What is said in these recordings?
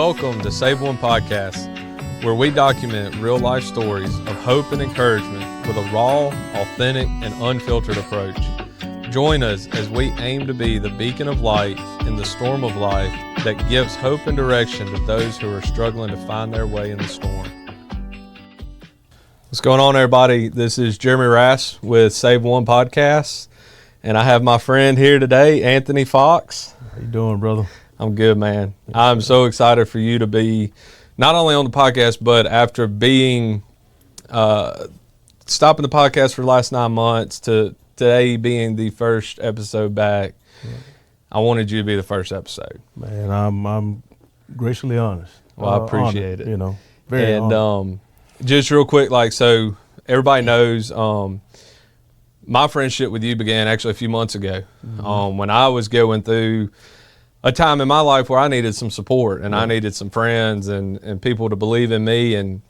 Welcome to SaveOne Podcast, where we document real-life stories of hope and encouragement with a raw, authentic, and unfiltered approach. Join us as we aim to be the beacon of light in the storm of life that gives hope and direction to those who are struggling to find their way in the storm. What's going on, everybody? This is Jeremy Rast with SaveOne Podcast, and I have my friend here today, Anthony Fox. How you doing, brother? I'm good, man. I'm so excited for you to be not only on the podcast, but after being stopping the podcast for the last 9 months to today being the first episode back. Yeah. I wanted you to be the first episode. Man, I'm graciously honest. Well, I appreciate honored, it. You know, very honored. Just real quick, so everybody knows my friendship with you began actually a few months ago. Mm-hmm. When I was going through a time in my life where I needed some support and I needed some friends and people to believe in me. And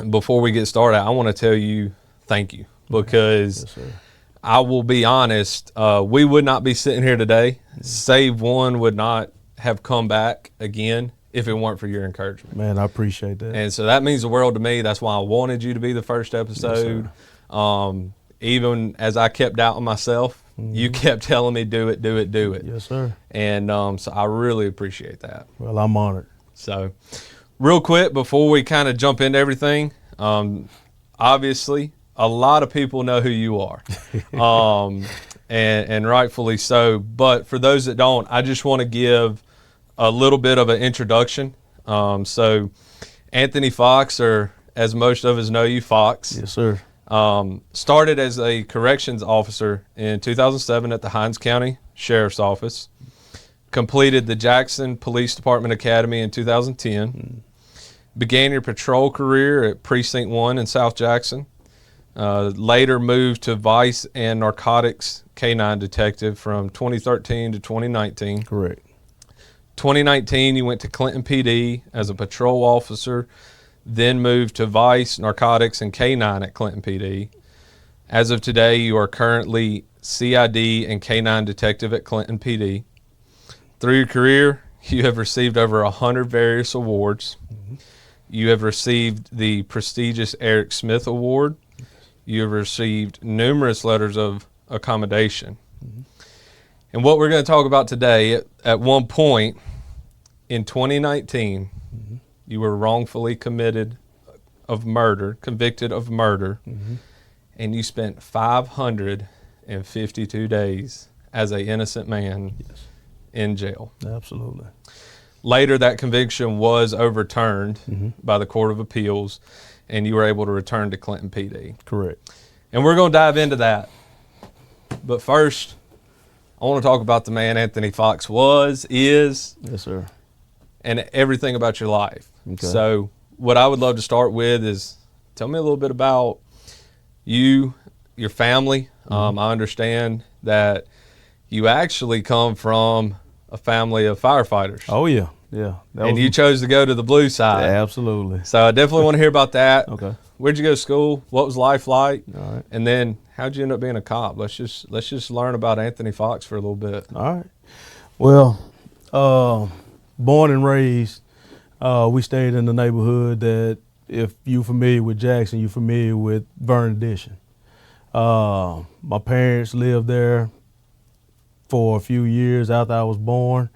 before we get started, I want to tell you thank you, because yes, I will be honest, we would not be sitting here today. SaveOne would not have come back again if it weren't for your encouragement. Man, I appreciate that. And so that means the world to me. That's why I wanted you to be the first episode. Yes, even as I kept doubting myself, you kept telling me, do it. Yes, sir. And so I really appreciate that. Well, I'm honored. So real quick, before we kind of jump into everything, obviously a lot of people know who you are, and rightfully so. But for those that don't, I just want to give a little bit of an introduction. So Anthony Fox, or as most of us know you, Fox. Yes, sir. Started as a corrections officer in 2007 at the Hinds County Sheriff's Office. Completed the Jackson Police Department Academy in 2010. Began your patrol career at Precinct 1 in South Jackson. Later moved to Vice and Narcotics K-9 Detective from 2013 to 2019. Correct. 2019, you went to Clinton PD as a patrol officer, then moved to Vice, Narcotics, and K-9 at Clinton PD. As of today, you are currently CID and K-9 Detective at Clinton PD. Through your career, you have received over 100 various awards. Mm-hmm. You have received the prestigious Eric Smith Award. You have received numerous letters of accommodation. Mm-hmm. And what we're going to talk about today, at one point in 2019, you were wrongfully convicted of murder, and you spent 552 days as an innocent man in jail. Absolutely. Later, that conviction was overturned by the Court of Appeals, and you were able to return to Clinton PD. Correct. And we're going to dive into that. But first, I want to talk about the man Anthony Fox is. Yes, sir. And everything about your life. Okay. So what I would love to start with is tell me a little bit about you, your family. I understand that you actually come from a family of firefighters. Oh, yeah. Yeah. And you chose to go to the blue side. Yeah, absolutely. So I definitely want to hear about that. Okay. Where'd you go to school? What was life like? All right. And then how'd you end up being a cop? Let's just learn about Anthony Fox for a little bit. All right. Well, born and raised, we stayed in the neighborhood that, if you're familiar with Jackson, you're familiar with Vernon Addition. My parents lived there for a few years after I was born.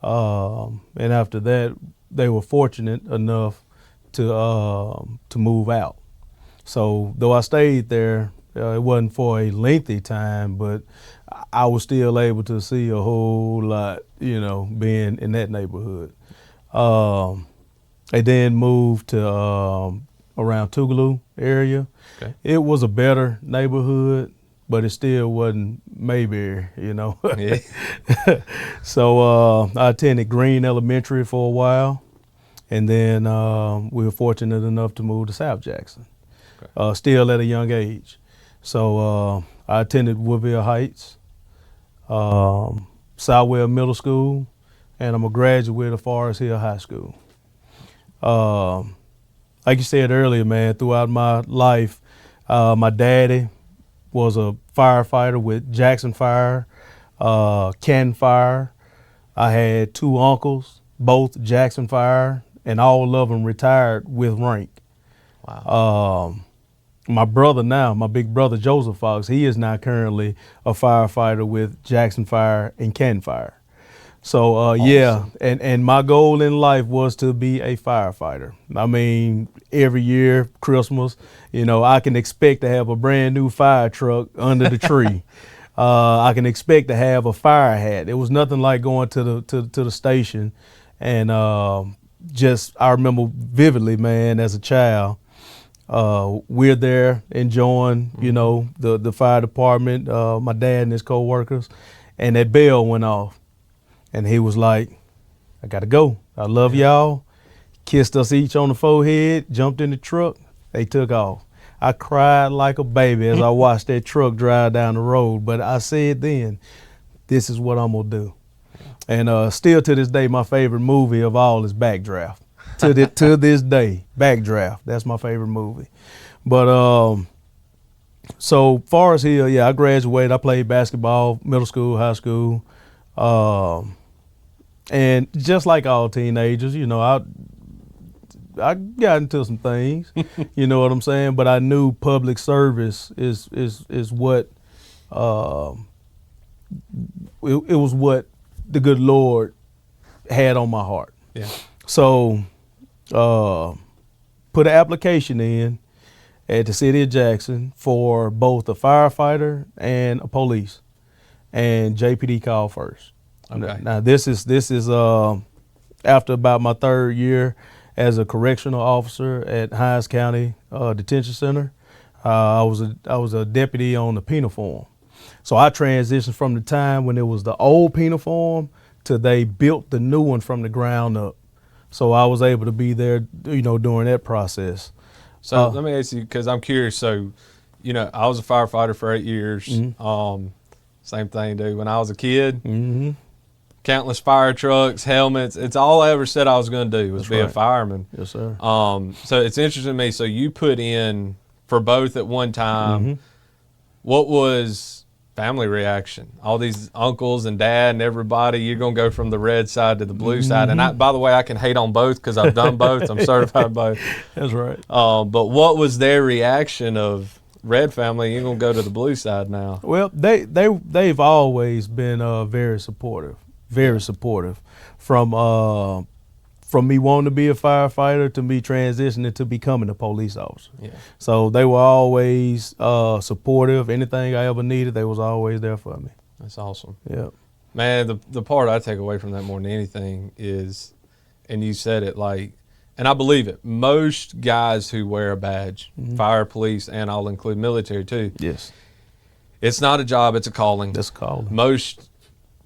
And after that, they were fortunate enough to move out. So though I stayed there, it wasn't for a lengthy time, but I was still able to see a whole lot, being in that neighborhood. I then moved to around Tougaloo area. Okay. It was a better neighborhood, but it still wasn't Mayberry, Yeah. So I attended Green Elementary for a while, and then we were fortunate enough to move to South Jackson, still at a young age. So I attended Woodville Heights, Southwell Middle School, and I'm a graduate of Forest Hill High School. Like you said earlier, man, throughout my life, my daddy was a firefighter with Jackson Fire, Canton Fire. I had two uncles both Jackson Fire, and all of them retired with rank. Wow. My brother now, my big brother Joseph Fox, he is now currently a firefighter with Jackson Fire and Canton Fire. So Awesome. yeah, and my goal in life was to be a firefighter. I mean, every year, Christmas, I can expect to have a brand new fire truck under the tree. I can expect to have a fire hat. It was nothing like going to the station, and I remember vividly, man, as a child. We're there enjoying, the fire department, my dad and his co-workers, and that bell went off. And he was like, I got to go. I love y'all. Kissed us each on the forehead, jumped in the truck. They took off. I cried like a baby as I watched that truck drive down the road. But I said then, this is what I'm going to do. And still to this day, my favorite movie of all is Backdraft. To this day, Backdraft. That's my favorite movie. But so Forest Hill, I graduated. I played basketball, middle school, high school. And just like all teenagers, I got into some things, you know what I'm saying? But I knew public service is what, it was what the good Lord had on my heart. Yeah. So, put an application in at the city of Jackson for both a firefighter and a police, and JPD called first. Okay. Now this is after about my third year as a correctional officer at Hines County Detention Center. I was a deputy on the penal form. So I transitioned from the time when it was the old penal form to they built the new one from the ground up. So I was able to be there, during that process. So let me ask you, because I'm curious. So, I was a firefighter for 8 years. Mm-hmm. Same thing, dude. When I was a kid, mm-hmm. countless fire trucks, helmets. It's all I ever said I was going to do was be a fireman. Yes, sir. So it's interesting to me. So you put in for both at one time. Mm-hmm. What was family reaction? All these uncles and dad and everybody, you're going to go from the red side to the blue side. And by the way, I can hate on both because I've done both. I'm certified both. That's right. But what was their reaction of red family? You're going to go to the blue side now. Well, they've always been very supportive. Very supportive, from me wanting to be a firefighter to me transitioning to becoming a police officer. Yeah. So they were always supportive. Anything I ever needed, they was always there for me. That's awesome. Yeah. Man, the part I take away from that more than anything is, and you said it and I believe it, most guys who wear a badge, fire, police, and I'll include military too. Yes. It's not a job, it's a calling. That's a calling.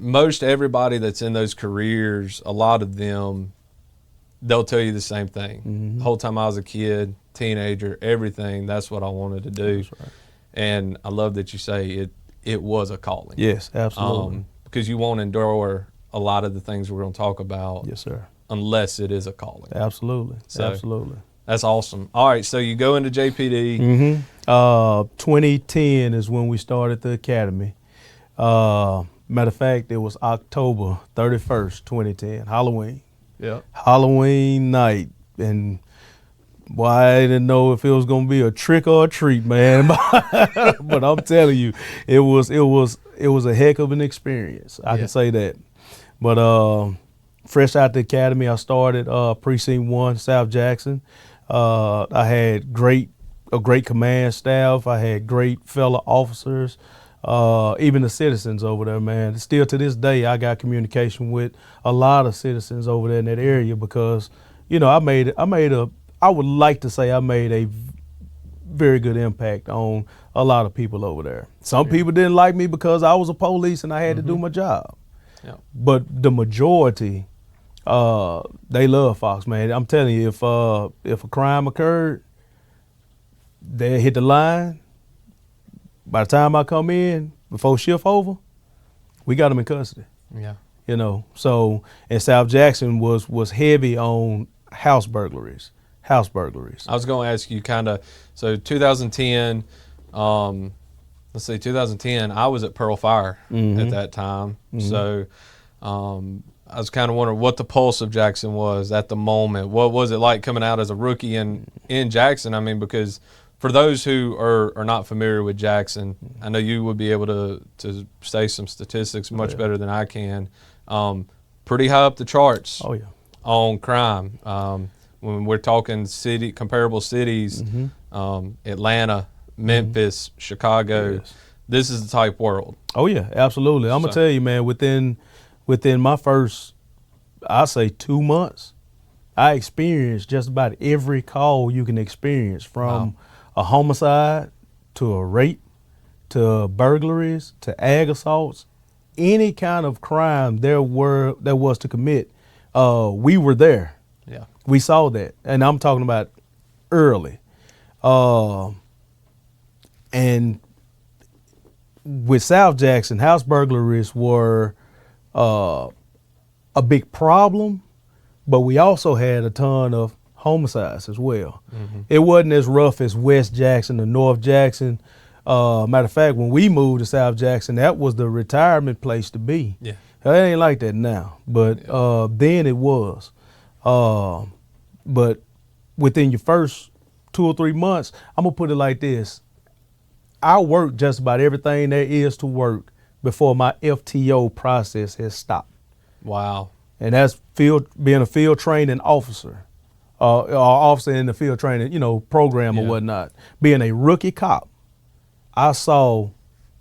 Most everybody that's in those careers, a lot of them, they'll tell you the same thing. Mm-hmm. The whole time I was a kid, teenager, everything, that's what I wanted to do. That's right. And I love that you say it was a calling. Yes, absolutely. Because you won't endure a lot of the things we're going to talk about. Yes, sir. Unless it is a calling. Absolutely. So, absolutely. That's awesome. All right, so you go into JPD. Mm-hmm. 2010 is when we started the academy. Matter of fact, it was October 31st, 2010, Halloween. Yeah. Halloween night. And boy, I didn't know if it was going to be a trick or a treat, man. But I'm telling you, it was a heck of an experience. I can say that. But fresh out the academy, I started Precinct 1, South Jackson. I had a great command staff. I had great fellow officers. Even the citizens over there, man. Still to this day, I got communication with a lot of citizens over there in that area because, I would like to say I made a very good impact on a lot of people over there. Some people didn't like me because I was a police and I had to do my job. Yeah. But the majority, they love Fox, man. I'm telling you, if a crime occurred, they hit the line. By the time I come in, before shift over, we got them in custody. Yeah. So, and South Jackson was heavy on house burglaries. I was going to ask you so 2010, 2010, I was at Pearl Fire at that time. So, I was kind of wondering what the pulse of Jackson was at the moment. What was it like coming out as a rookie in Jackson? I mean, because for those who are not familiar with Jackson, I know you would be able to say some statistics much better than I can. Pretty high up the charts on crime. When we're talking comparable cities, Atlanta, Memphis, Chicago, this is the type world. Oh, yeah, absolutely. I'm going to tell you, man, within my first, I'd say 2 months, I experienced just about every call you can experience, from a homicide to a rape to burglaries to ag assaults, any kind of crime there was to commit. We were there. Yeah. We saw that. And I'm talking about early. And with South Jackson, house burglaries were a big problem, but we also had a ton of homicides as well. It wasn't as rough as West Jackson or North Jackson. Matter of fact, when we moved to South Jackson, that was the retirement place to be. Yeah. It ain't like that now, but then it was. But within your first 2 or 3 months, I'm going to put it like this. I worked just about everything there is to work before my FTO process has stopped. Wow. And that's being a field training officer, or officer in the field training, program or whatnot. Being a rookie cop, I saw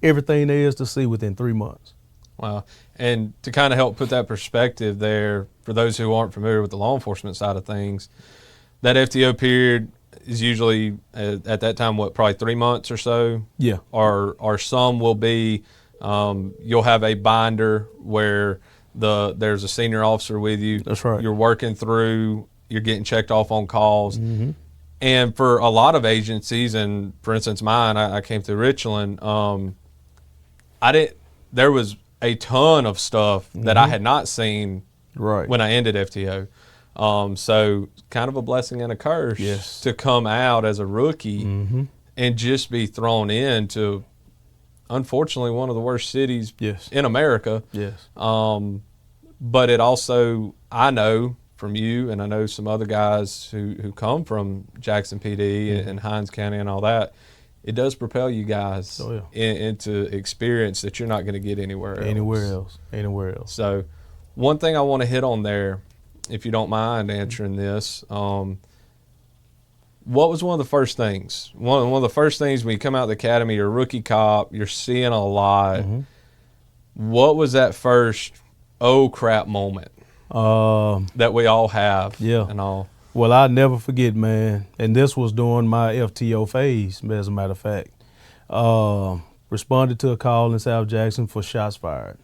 everything there is to see within 3 months. Wow. And to kind of help put that perspective there, for those who aren't familiar with the law enforcement side of things, that FTO period is usually at that time, probably 3 months or so? Yeah. Or some will be, you'll have a binder where there's a senior officer with you. That's right. You're working through, you're getting checked off on calls. And for a lot of agencies, and for instance mine, I came through Richland, there was a ton of stuff that I had not seen when I ended FTO. So kind of a blessing and a curse to come out as a rookie and just be thrown into, unfortunately, one of the worst cities in America. But it also, I know from you, and I know some other guys who come from Jackson PD and Hinds County and all that, it does propel you guys into experience that you're not going to get anywhere else. Anywhere else. So one thing I want to hit on there, if you don't mind answering this, what was one of the first things? One of the first things when you come out of the academy, you're a rookie cop, you're seeing a lot. What was that first oh crap moment that we all have and all? Well, I'll never forget, man, and this was during my FTO phase, as a matter of fact. Responded to a call in South Jackson for shots fired.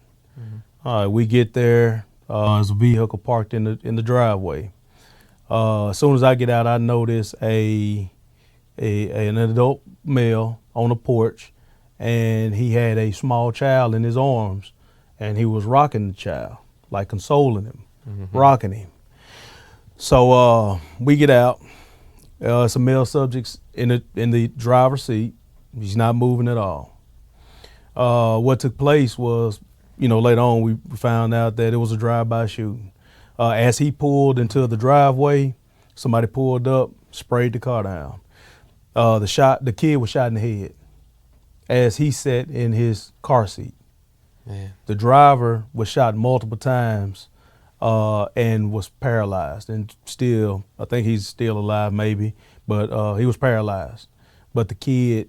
All right, we get there. There's a vehicle parked in the driveway. As soon as I get out, I notice an adult male on the porch, and he had a small child in his arms, and he was rocking the child, like consoling him, rocking him. So we get out. It's a male subject in the driver's seat. He's not moving at all. What took place was, later on we found out that it was a drive-by shooting. As he pulled into the driveway, somebody pulled up, sprayed the car down. The kid was shot in the head as he sat in his car seat. Man. The driver was shot multiple times and was paralyzed, and still, I think he's still alive maybe, but he was paralyzed. But the kid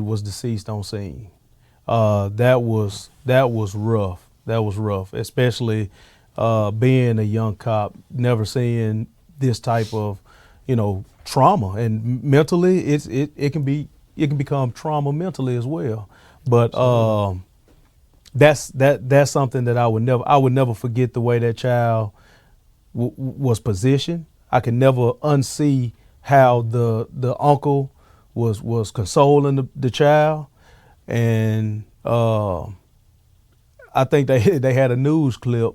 was deceased on scene. That was rough. That was rough, especially being a young cop, never seeing this type of, trauma, and mentally it can become trauma mentally as well. But that's something that I would never forget, the way that child was positioned. I can never unsee how the uncle was consoling the child, and I think they had a news clip,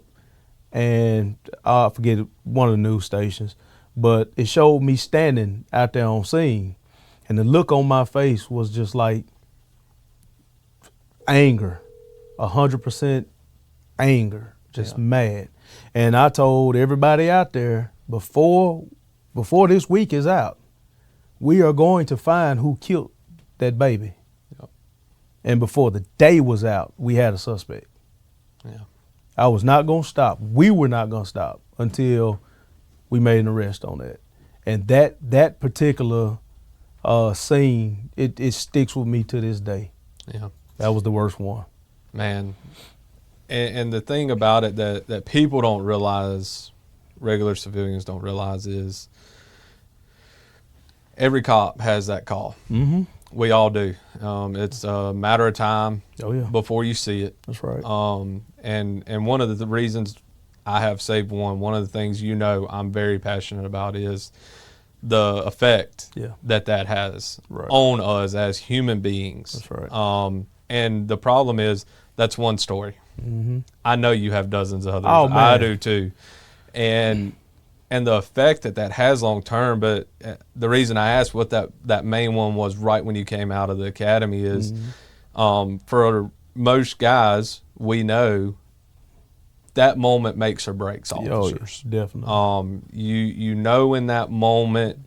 and I forget one of the news stations, but it showed me standing out there on scene, and the look on my face was just like anger, 100% anger, just mad. And I told everybody out there before this week is out, we are going to find who killed that baby. Yep. And before the day was out, we had a suspect. Yeah. I was not going to stop. We were not going to stop until we made an arrest on that. And that particular scene, it sticks with me to this day. Yeah. That was the worst one. Man. And the thing about it that people don't realize, regular civilians don't realize, is every cop has that call. Mm-hmm. We all do. It's a matter of time before you see it. That's right. And one of the reasons I have SaveOne, one of the things I'm very passionate about is the effect that has on us as human beings. That's right. And the problem is that's one story. Mm-hmm. I know you have dozens of others. Oh, man. I do too. And the effect that has long term, but the reason I asked what that main one was right when you came out of the academy is for most guys, we know that moment makes or breaks officers. Oh, yeah, definitely. You know in that moment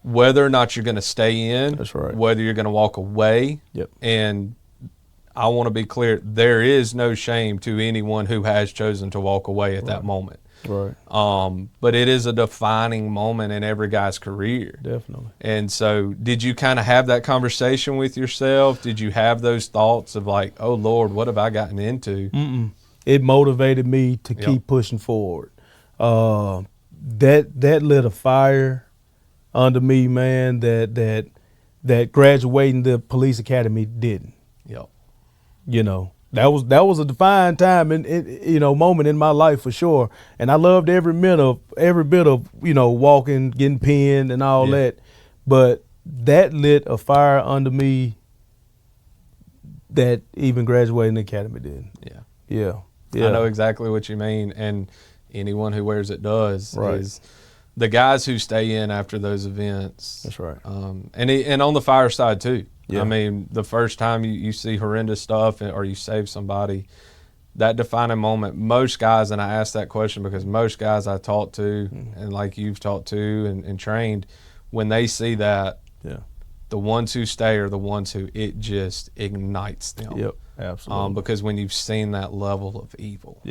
whether or not you're going to stay in, that's right, whether you're going to walk away. Yep. And I want to be clear, there is no shame to anyone who has chosen to walk away at that moment. Right. But it is a defining moment in every guy's career. Definitely. And so did you kind of have that conversation with yourself? Did you have those thoughts of like, oh, Lord, what have I gotten into? Mm-mm. It motivated me to keep pushing forward. That lit a fire under me, man, that graduating the police academy didn't. Yep. That was a defined time and moment in my life for sure. And I loved every bit of walking, getting pinned and all that. But that lit a fire under me that even graduating the academy didn't. Yeah. I know exactly what you mean, and anyone who wears it does. Right. Is the guys who stay in after those events. That's right. And on the fire side too. Yeah. I mean, the first time you see horrendous stuff or you save somebody, that defining moment, most guys, and I ask that question because most guys I talk to, and like you've talked to and trained, when they see that, the ones who stay are the ones who it just ignites them. Yep, absolutely. Because when you've seen that level of evil,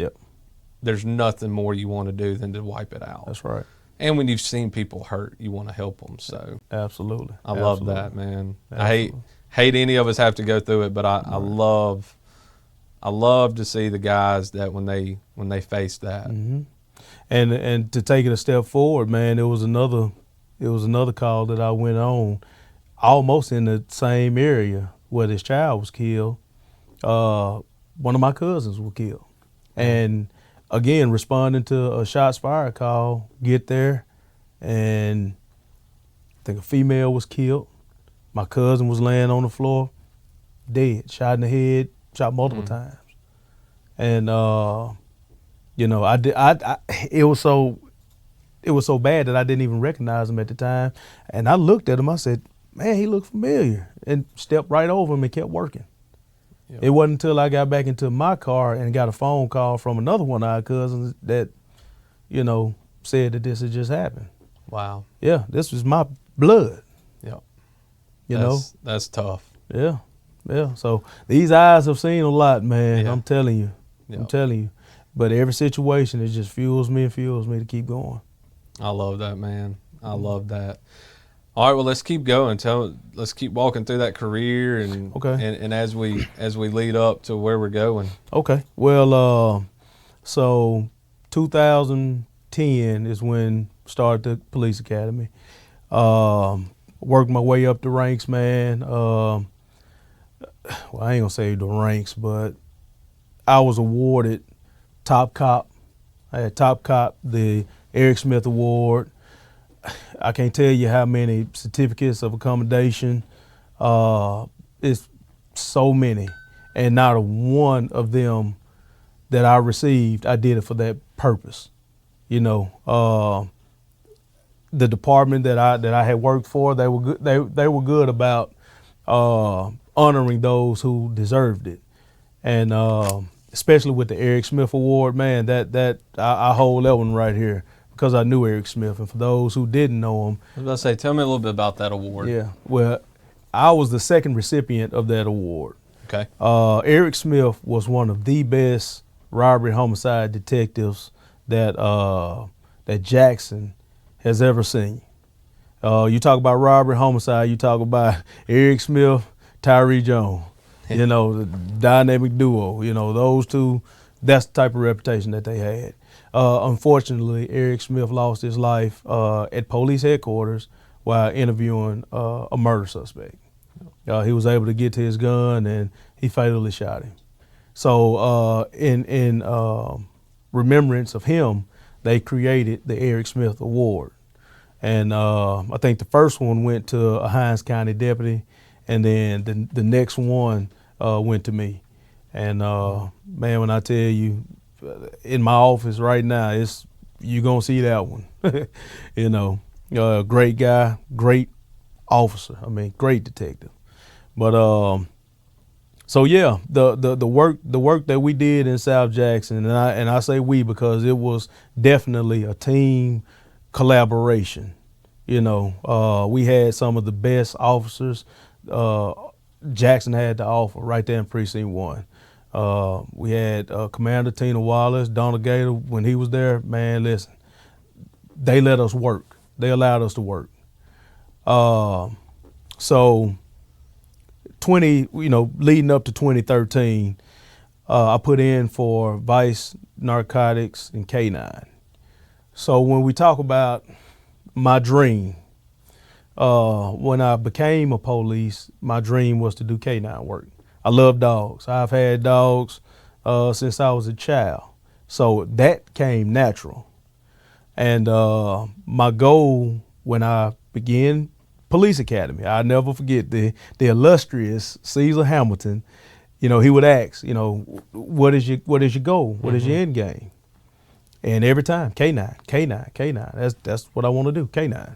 there's nothing more you want to do than to wipe it out. That's right. And when you've seen people hurt, you want to help them. So absolutely, I love that, man. Absolutely. I hate any of us have to go through it, but I love to see the guys that when they face that. Mm-hmm. And to take it a step forward, man, it was another call that I went on, almost in the same area where this child was killed. One of my cousins was killed, and again, responding to a shots fired call, get there, and I think a female was killed. My cousin was laying on the floor, dead, shot in the head, shot multiple times. And it was so bad that I didn't even recognize him at the time. And I looked at him, I said, man, he looked familiar, and stepped right over him and kept working. Yep. It wasn't until I got back into my car and got a phone call from another one of our cousins that, said that this had just happened. Wow. Yeah, this was my blood. Yep. That's tough. Yeah. So these eyes have seen a lot, man. Yeah. I'm telling you. Yep. I'm telling you. But every situation, it just fuels me to keep going. I love that, man. I love that. All right, well, let's keep going. Let's keep walking through that career and and as we lead up to where we're going. Okay. Well, so 2010 is when I started the police academy. Worked my way up the ranks, man. Well, I ain't gonna say the ranks, but I was awarded top cop. I had top cop, the Eric Smith Award. I can't tell you how many certificates of accommodation. It's so many, and not a one of them that I received, I did it for that purpose. The department that I had worked for, they were good. They were good about honoring those who deserved it, and especially with the Eric Smith Award, man, I hold that one right here because I knew Eric Smith. And for those who didn't know him, I was about to say, tell me a little bit about that award. yeah, well, I was the second recipient of that award. Okay. Eric Smith was one of the best robbery homicide detectives that Jackson has ever seen. You talk about robbery homicide, you talk about Eric Smith, Tyree Jones. You know, the dynamic duo, you know, those two, that's the type of reputation that they had. Unfortunately, Eric Smith lost his life at police headquarters while interviewing a murder suspect. He was able to get to his gun and he fatally shot him. So in remembrance of him, they created the Eric Smith Award. And I think the first one went to a Hinds County deputy, and then the next one went to me. And man, when I tell you, in my office right now, you're gonna see that one. You know, great guy, great officer. I mean, great detective. But so yeah, the work that we did in South Jackson, and I say we because it was definitely a team collaboration. You know, we had some of the best officers Jackson had to offer right there in Precinct 1. We had Commander Tina Wallace, Donald Gator, when he was there, man, listen, they let us work. They allowed us to work. So leading up to 2013, I put in for Vice, Narcotics, and K9. So when we talk about my dream, when I became a police, my dream was to do K9 work. I love dogs. I've had dogs since I was a child. So that came natural. And my goal when I began Police Academy, I'll never forget the illustrious Cesar Hamilton. You know, he would ask, you know, what is your goal? What is your end game? And every time, K9. That's what I want to do, K9.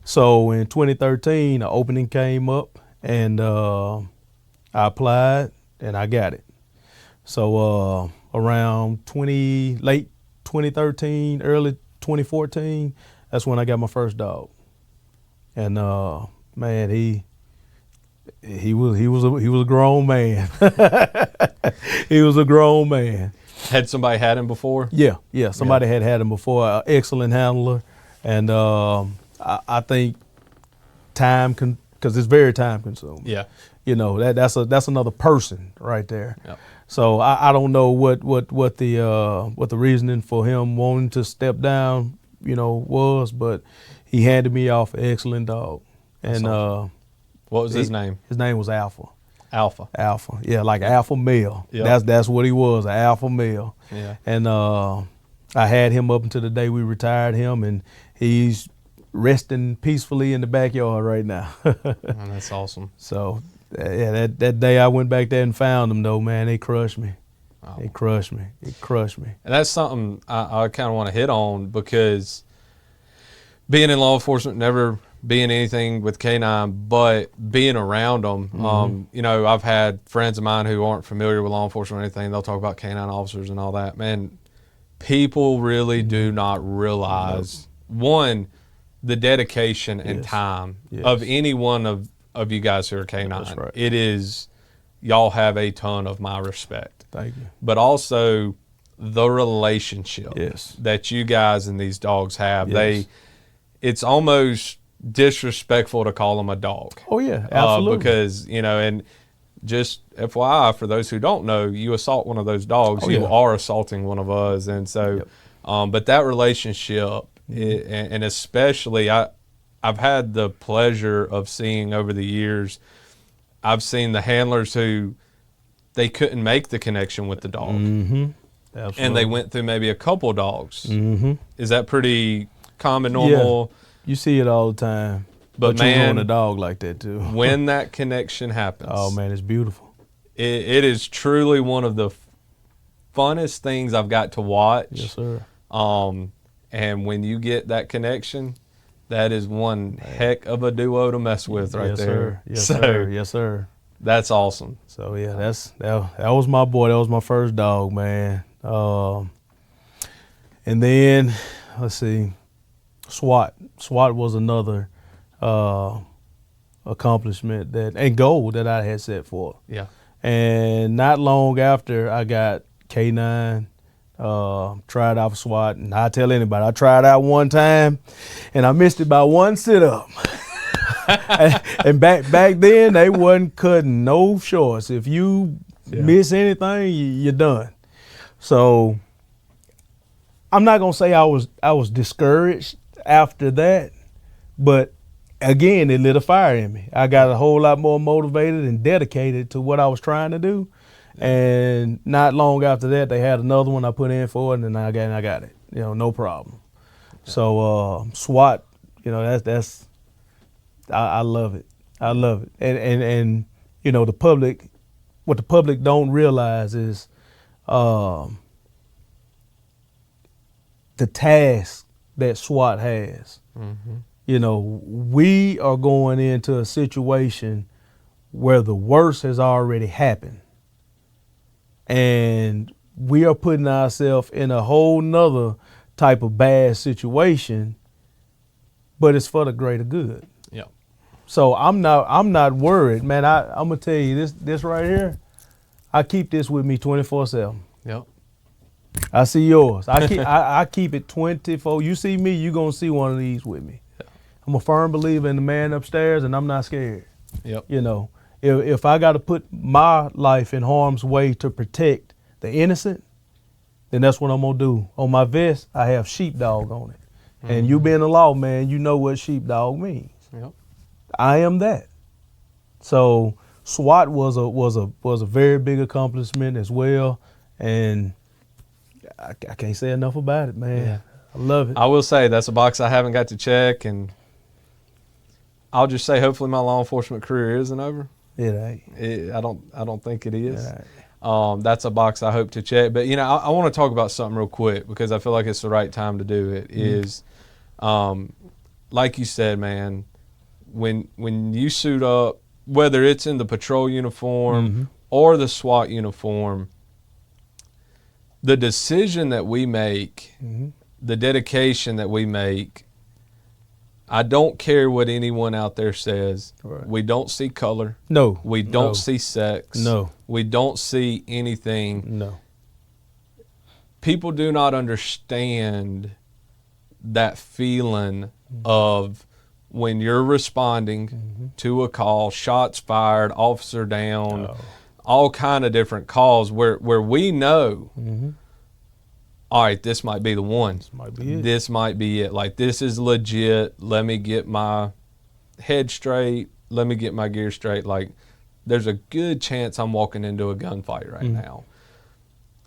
So in 2013, an opening came up, and I applied, and I got it. So around late 2013, early 2014, that's when I got my first dog. And man, he was a grown man. He was a grown man. Had somebody had him before? Yeah. Somebody had him before. An excellent handler, and I think because it's very time consuming. Yeah. You know, that's another person right there. Yep. So I don't know what the reasoning for him wanting to step down, you know, was, but he handed me off an excellent dog. And awesome. What was his name? His name was Alpha. Alpha. Yeah, like alpha male. Yep. That's what he was, an alpha male. Yeah. And I had him up until the day we retired him, and he's resting peacefully in the backyard right now. Man, that's awesome. So yeah, that day I went back there and found him though, man, they crushed me. Oh. They crushed me. And that's something I kind of want to hit on, because being in law enforcement, never being anything with K9, but being around them, you know, I've had friends of mine who aren't familiar with law enforcement or anything. They'll talk about K9 officers and all that. Man, people really do not realize, one, the dedication and time of any one of you guys who are K9. That's right. It is, y'all have a ton of my respect. Thank you. But also the relationship that you guys and these dogs have. Yes. It's almost disrespectful to call them a dog. Oh yeah, absolutely. Because, you know, and just FYI, for those who don't know, you assault one of those dogs, you are assaulting one of us. And so, but that relationship, and especially I've had the pleasure of seeing over the years, I've seen the handlers who they couldn't make the connection with the dog. Absolutely. And they went through maybe a couple dogs. Is that pretty common, normal? Yeah. You see it all the time. But man, you want a dog like that too. When that connection happens, oh man, it's beautiful. It is truly one of the funnest things I've got to watch. Yes, sir. And when you get that connection, that is one heck of a duo to mess with right there. Sir. Yes, sir. Yes, sir. That's awesome. So yeah, that was my boy. That was my first dog, man. And then let's see, SWAT. SWAT was another accomplishment and goal that I had set for. Yeah. And not long after I got K9, tried out for SWAT, and I tell anybody, I tried out one time, and I missed it by one sit-up. and back then, they wasn't cutting no shorts. If you miss anything, you're done. So I'm not gonna say I was discouraged after that, but again, it lit a fire in me. I got a whole lot more motivated and dedicated to what I was trying to do. And not long after that, they had another one I put in for it, and I got it. No problem. So SWAT, that's I love it. I love it. And the public, what the public don't realize is the task that SWAT has. Mm-hmm. We are going into a situation where the worst has already happened. And we are putting ourselves in a whole nother type of bad situation, but it's for the greater good. Yeah. So I'm not worried, man. I'm gonna tell you this right here. I keep this with me 24/7. Yep. I see yours. I keep it 24. You see me, you gonna see one of these with me. I'm a firm believer in the man upstairs, and I'm not scared. Yep. If I got to put my life in harm's way to protect the innocent, then that's what I'm gonna do. On my vest, I have sheepdog on it. Mm-hmm. And you being a lawman, you know what sheepdog means. Yep. I am that. So SWAT was a very big accomplishment as well, and I can't say enough about it, man. Yeah. I love it. I will say that's a box I haven't got to check, and I'll just say hopefully my law enforcement career isn't over. It ain't. I don't think it is. It ain't. That's a box I hope to check. But I want to talk about something real quick because I feel like it's the right time to do it. Is like you said, man, when you suit up, whether it's in the patrol uniform or the SWAT uniform, the decision that we make, the dedication that we make, I don't care what anyone out there says. Right. We don't see color. No. We don't see sex. No. We don't see anything. No. People do not understand that feeling of when you're responding to a call, shots fired, officer down, all kind of different calls where we know, all right, this might be the one. This might be it. This might be it. Like, this is legit. Let me get my head straight. Let me get my gear straight. Like, there's a good chance I'm walking into a gunfight right now.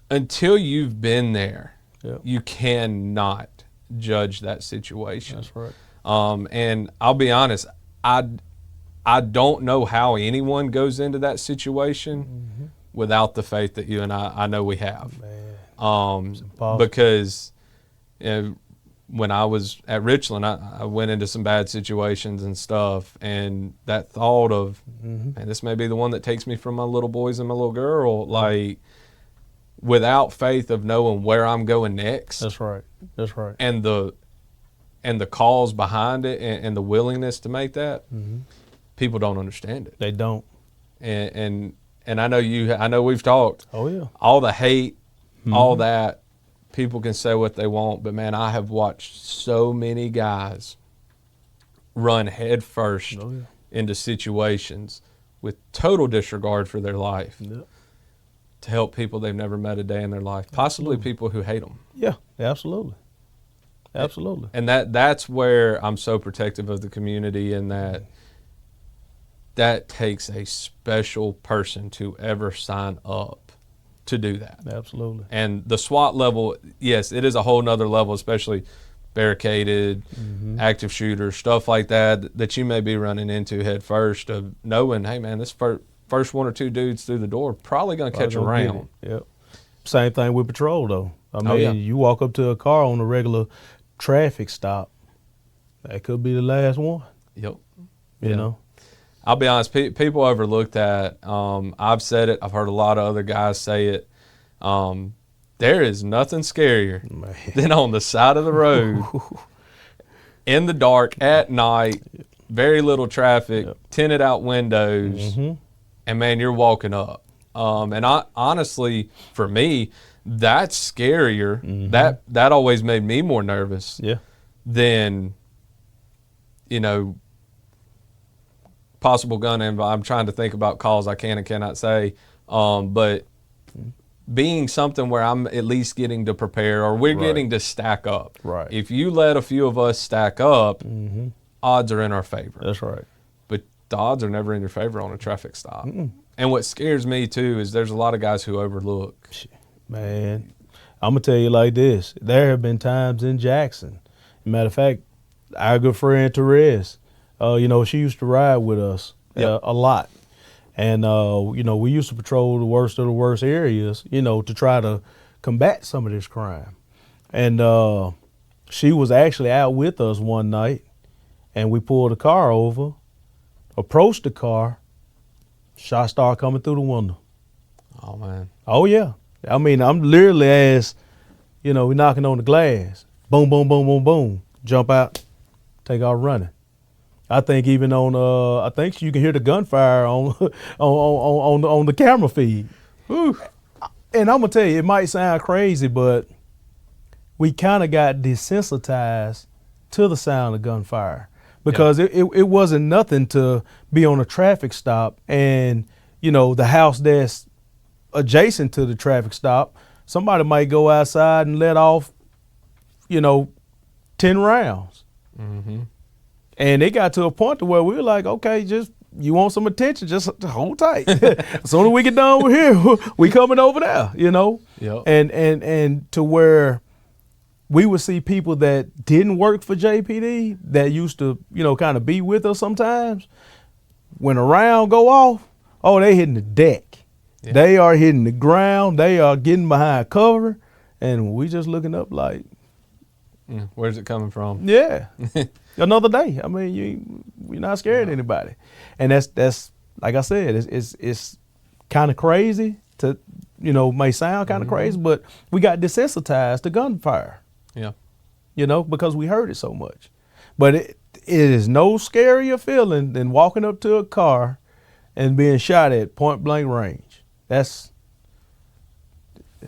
Until you've been there, you cannot judge that situation. That's right. And I'll be honest, I don't know how anyone goes into that situation without the faith that you and I know we have. Man. Because when I was at Richland, I went into some bad situations and stuff, and that thought of, man, this may be the one that takes me from my little boys and my little girl, like, without faith of knowing where I'm going next. That's right. That's right. And the cause behind it and the willingness to make that, people don't understand it. They don't. And I know we've talked. Oh yeah. All the hate, all that, people can say what they want, but man, I have watched so many guys run head first into situations with total disregard for their life to help people they've never met a day in their life, possibly people who hate them. Yeah, absolutely. Absolutely. And that's where I'm so protective of the community, and that takes a special person to ever sign up to do that. Absolutely. And the SWAT level, yes, it is a whole nother level, especially barricaded, active shooters, stuff like that you may be running into head first, of knowing, hey man, this first one or two dudes through the door probably going to catch a round. Yep. Same thing with patrol though. I mean, you walk up to a car on a regular traffic stop, that could be the last one. Yep. You know? I'll be honest, people overlook that. I've said it. I've heard a lot of other guys say it. There is nothing scarier than on the side of the road in the dark at night, very little traffic, tinted out windows, and man, you're walking up. And honestly, for me, that's scarier. That always made me more nervous than, possible gun involved. I'm trying to think about calls I can and cannot say, but being something where I'm at least getting to prepare, or we're getting to stack up. Right. If you let a few of us stack up, odds are in our favor. That's right. But the odds are never in your favor on a traffic stop. And what scares me too is there's a lot of guys who overlook. Man, I'm going to tell you like this. There have been times in Jackson. Matter of fact, our good friend Therese, she used to ride with us a lot. And, we used to patrol the worst of the worst areas, to try to combat some of this crime. And she was actually out with us one night, and we pulled the car over, approached the car, shots started coming through the window. Oh, man. Oh, yeah. I mean, I'm literally we're knocking on the glass. Boom, boom, boom, boom, boom. Jump out, take off running. I think even I think you can hear the gunfire on the camera feed. Whew. And I'm gonna tell you, it might sound crazy, but we kind of got desensitized to the sound of gunfire because it wasn't nothing to be on a traffic stop and the house that's adjacent to the traffic stop, somebody might go outside and let off 10 rounds. And it got to a point to where we were like, okay, just you want some attention, just hold tight. As soon as we get done over here, we coming over there, Yep. And to where we would see people that didn't work for JPD that used to, kind of be with us sometimes. When a round go off, they hitting the deck. Yeah. They are hitting the ground. They are getting behind cover. And we just looking up like, where's it coming from? Yeah. Another day. I mean, you're not scared of anybody. And that's like I said, it's kind of crazy to, may sound kind of crazy, but we got desensitized to gunfire. Yeah. Because we heard it so much. But it is no scarier feeling than walking up to a car and being shot at point blank range. It's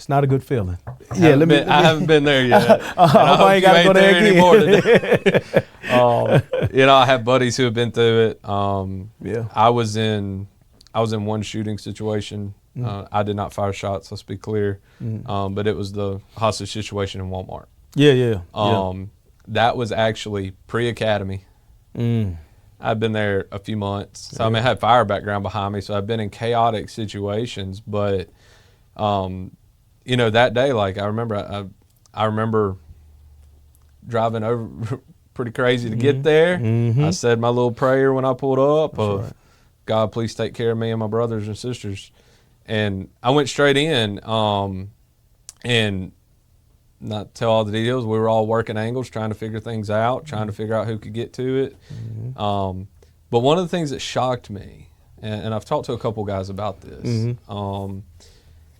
not a good feeling. I haven't been there yet. I ain't got to go there anymore today. I have buddies who have been through it. I was in one shooting situation. I did not fire shots, let's be clear. But it was the hostage situation in Walmart. That was actually pre-academy. I've been there a few months. So I had fire background behind me, so I've been in chaotic situations, but that day, like I remember driving over pretty crazy to get there. I said my little prayer when I pulled up of God, please take care of me and my brothers and sisters. And I went straight in, and not tell all the details. We were all working angles, trying to figure things out, trying to figure out who could get to it. But one of the things that shocked me, and I've talked to a couple guys about this,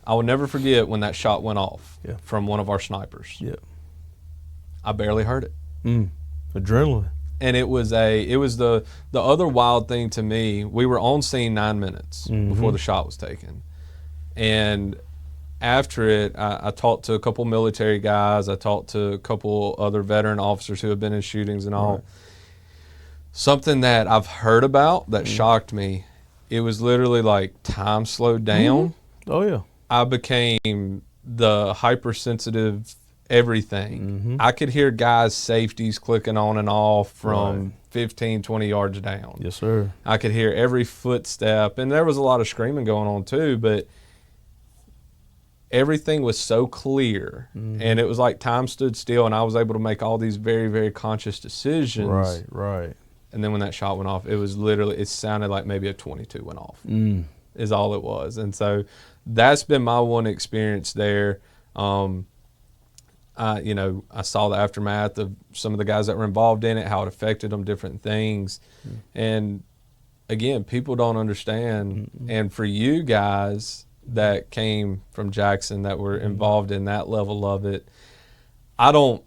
I will never forget when that shot went off from one of our snipers. I barely heard it. Adrenaline. And it was the other wild thing to me. We were on scene 9 minutes before the shot was taken. And after it, I talked to a couple military guys. I talked to a couple other veteran officers who have been in shootings and all. Right. Something that I've heard about that shocked me, it was literally like time slowed down. Oh, yeah. I became the hypersensitive everything. I could hear guys' safeties clicking on and off from 15, 20 yards down. Yes, sir. I could hear every footstep, and there was a lot of screaming going on too, but everything was so clear, and it was like time stood still, and I was able to make all these very, very conscious decisions. Right. And then when that shot went off, it was literally, it sounded like maybe a 22 went off, is all it was. And so that's been my one experience there. I saw the aftermath of some of the guys that were involved in it, how it affected them, different things. And again, people don't understand. And for you guys that came from Jackson that were involved in that level of it, I don't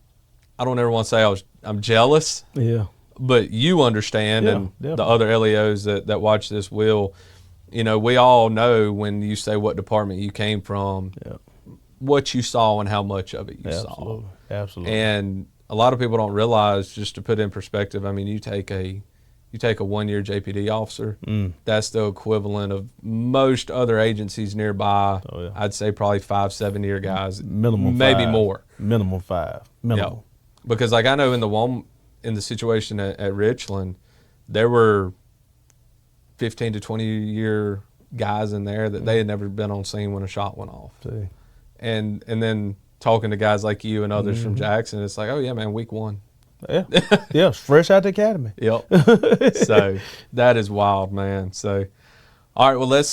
ever want to say I'm jealous. Yeah. But you understand, Yeah, and definitely. the other LEOs that watch this will, we all know when you say what department you came from, what you saw and how much of it you saw. Absolutely. And a lot of people don't realize, just to put in perspective, I mean, you take a 1-year JPD officer, that's the equivalent of most other agencies nearby. Oh, yeah. I'd say probably 5-7 year guys, Minimum maybe 5. more. Minimum 5. Minimum. Yeah. Because like I know in the situation at Richland, there were 15 to 20 year guys in there that they had never been on scene when a shot went off. See. And then talking to guys like you and others from Jackson, it's like, oh yeah, man, week 1. Yeah. Yeah, fresh out the academy. Yep. So that is wild, man. So, all right, well,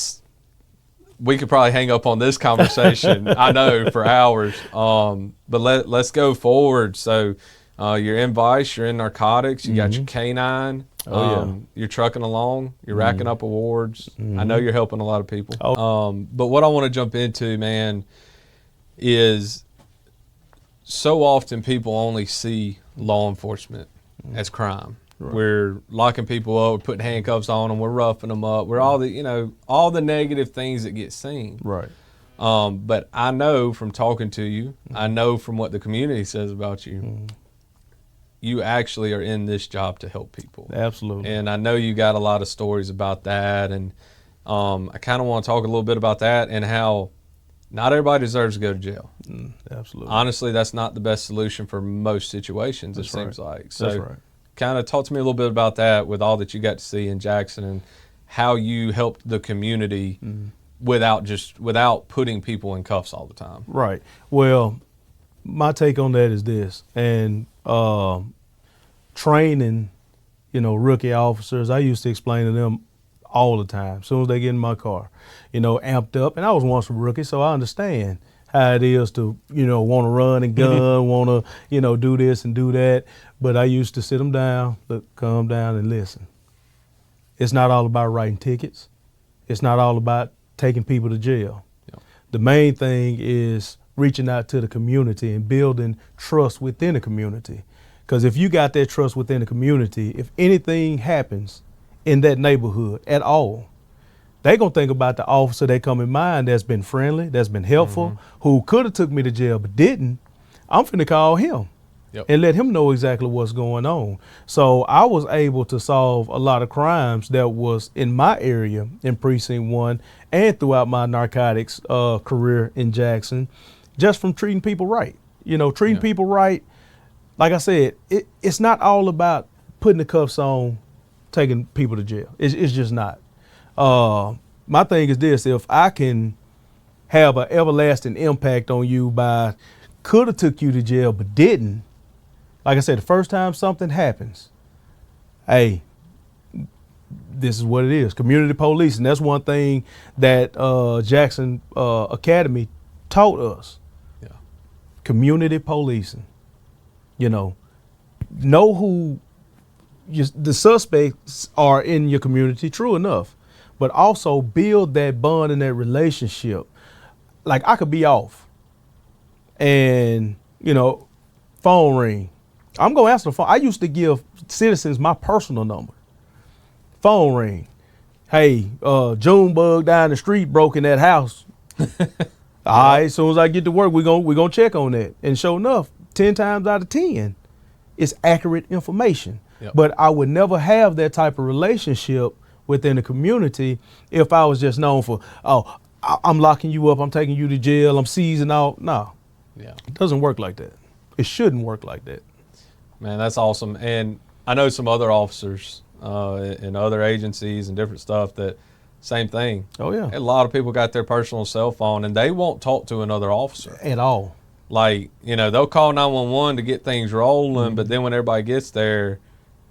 we could probably hang up on this conversation, I know, for hours. But let's go forward. So you're in Vice, you're in narcotics, you got your K9. You're trucking along, you're racking up awards. I know you're helping a lot of people. But what I want to jump into, man, is so often people only see law enforcement as crime. Right. We're locking people up, we're putting handcuffs on them, we're roughing them up, we're all the negative things that get seen. Right. But I know from talking to you, I know from what the community says about you, you actually are in this job to help people. Absolutely. And I know you got a lot of stories about that, and I kind of want to talk a little bit about that and how not everybody deserves to go to jail. Absolutely. Honestly, that's not the best solution for most situations, it seems like. So that's right. Kind of talk to me a little bit about that with all that you got to see in Jackson and how you helped the community without putting people in cuffs all the time. Right. Well, my take on that is this, and training, rookie officers, I used to explain to them all the time, as soon as they get in my car, amped up. And I was once a rookie, so I understand how it is to, want to run and gun, want to, do this and do that. But I used to sit them down, calm down and listen. It's not all about writing tickets. It's not all about taking people to jail. Yep. The main thing is reaching out to the community and building trust within the community. Because if you got that trust within the community, if anything happens in that neighborhood at all, they gonna think about the officer that come in mind that's been friendly, that's been helpful, who could have took me to jail but didn't. I'm finna call him and let him know exactly what's going on. So I was able to solve a lot of crimes that was in my area in Precinct 1 and throughout my narcotics career in Jackson, just from treating people right. Treating people right. Like I said, it's not all about putting the cuffs on, taking people to jail. It's just not. My thing is this: if I can have an everlasting impact on you by could have took you to jail but didn't, like I said, the first time something happens, hey, this is what it is. Community policing. That's one thing that Jackson Academy taught us. Yeah. Community policing. Know who the suspects are in your community, true enough, but also build that bond and that relationship. Like I could be off and, phone ring. I'm going to answer the phone. I used to give citizens my personal number. Phone ring. Hey, Junebug down the street broke in that house. All right, as soon as I get to work, we're gonna check on that. And sure enough, 10 times out of 10, it's accurate information. Yep. But I would never have that type of relationship within the community if I was just known for, I'm locking you up, I'm taking you to jail, I'm seizing out. No, it doesn't work like that. It shouldn't work like that. Man, that's awesome. And I know some other officers in other agencies and different stuff that same thing. Oh, yeah. A lot of people got their personal cell phone and they won't talk to another officer. At all. Like, they'll call 911 to get things rolling, but then when everybody gets there,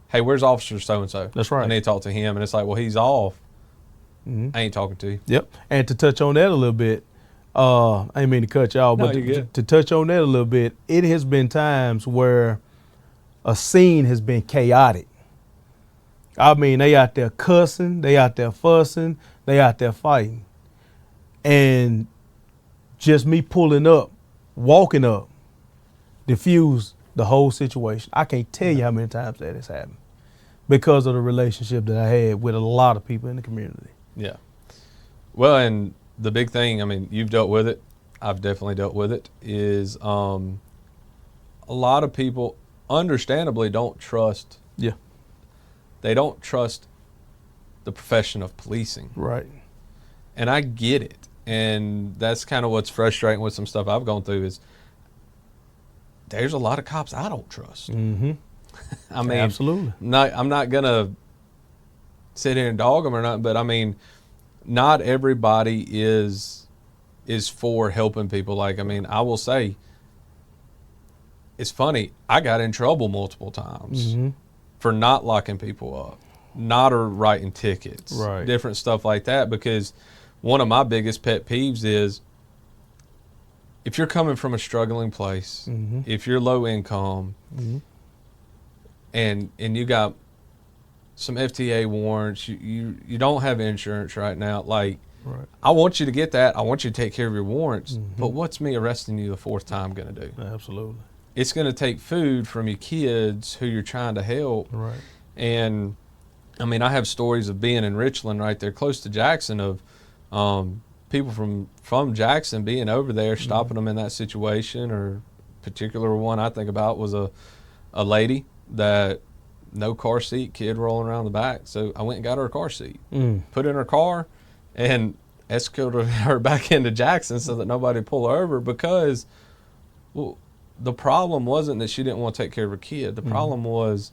hey, where's Officer so-and-so? That's right. I need to talk to him. And it's like, well, he's off. I ain't talking to you. Yep. And to touch on that a little bit, I didn't mean to cut you off, but to touch on that a little bit, it has been times where a scene has been chaotic. I mean, they out there cussing, they out there fussing, they out there fighting. And just me pulling up, walking up, diffused the whole situation. I can't tell you how many times that has happened because of the relationship that I had with a lot of people in the community. Yeah. Well, and the big thing, I mean, you've dealt with it. I've definitely dealt with it, is a lot of people understandably don't trust. Yeah. They don't trust the profession of policing. Right. And I get it. And that's kind of what's frustrating with some stuff I've gone through is there's a lot of cops I don't trust. Mm-hmm. I mean, absolutely. I'm not going to sit here and dog them or not, but I mean, not everybody is for helping people. Like, I mean, I will say, it's funny, I got in trouble multiple times for not locking people up, not writing tickets, right, different stuff like that, because one of my biggest pet peeves is if you're coming from a struggling place, if you're low income, and you got some FTA warrants, you don't have insurance right now, like, right, I want you to get that. I want you to take care of your warrants, but what's me arresting you the fourth time going to do? Absolutely. It's going to take food from your kids who you're trying to help. Right. And, I mean, I have stories of being in Richland right there close to Jackson of people from Jackson being over there, stopping them in that situation. Or particular one I think about was a lady that no car seat, kid rolling around the back. So I went and got her a car seat, put in her car, and escorted her back into Jackson so that nobody pull her over, because, well, the problem wasn't that she didn't want to take care of her kid. The problem was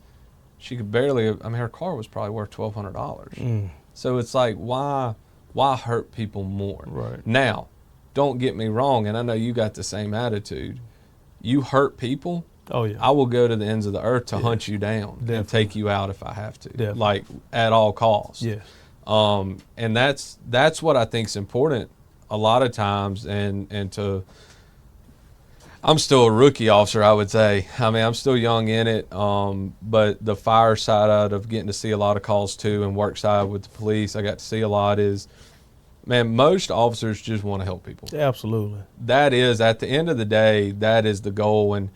she could barely, I mean, her car was probably worth $1,200. So it's like, why hurt people more? Right. Now, don't get me wrong, and I know you got the same attitude. You hurt people, oh yeah, I will go to the ends of the earth to hunt you down and take you out if I have to, like at all costs. Yes. And that's what I think is important a lot of times, and to, I'm still a rookie officer, I would say. I mean, I'm still young in it, but the fire side out of getting to see a lot of calls too, and work side with the police, I got to see a lot is, man, most officers just want to help people. Absolutely. That is, at the end of the day, that is the goal. And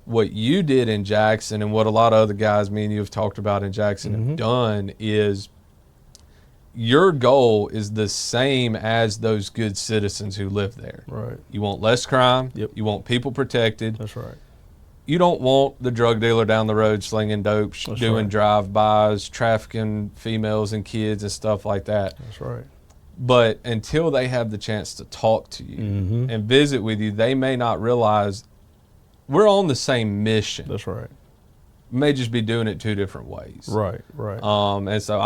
what you did in Jackson, and what a lot of other guys, me and you have talked about in Jackson, have done, is your goal is the same as those good citizens who live there. Right. You want less crime. Yep. You want people protected. That's right. You don't want the drug dealer down the road slinging dope, doing drive-bys, trafficking females and kids and stuff like that. That's right. But until they have the chance to talk to you and visit with you, they may not realize we're on the same mission. That's right. We may just be doing it two different ways. Right, right. And so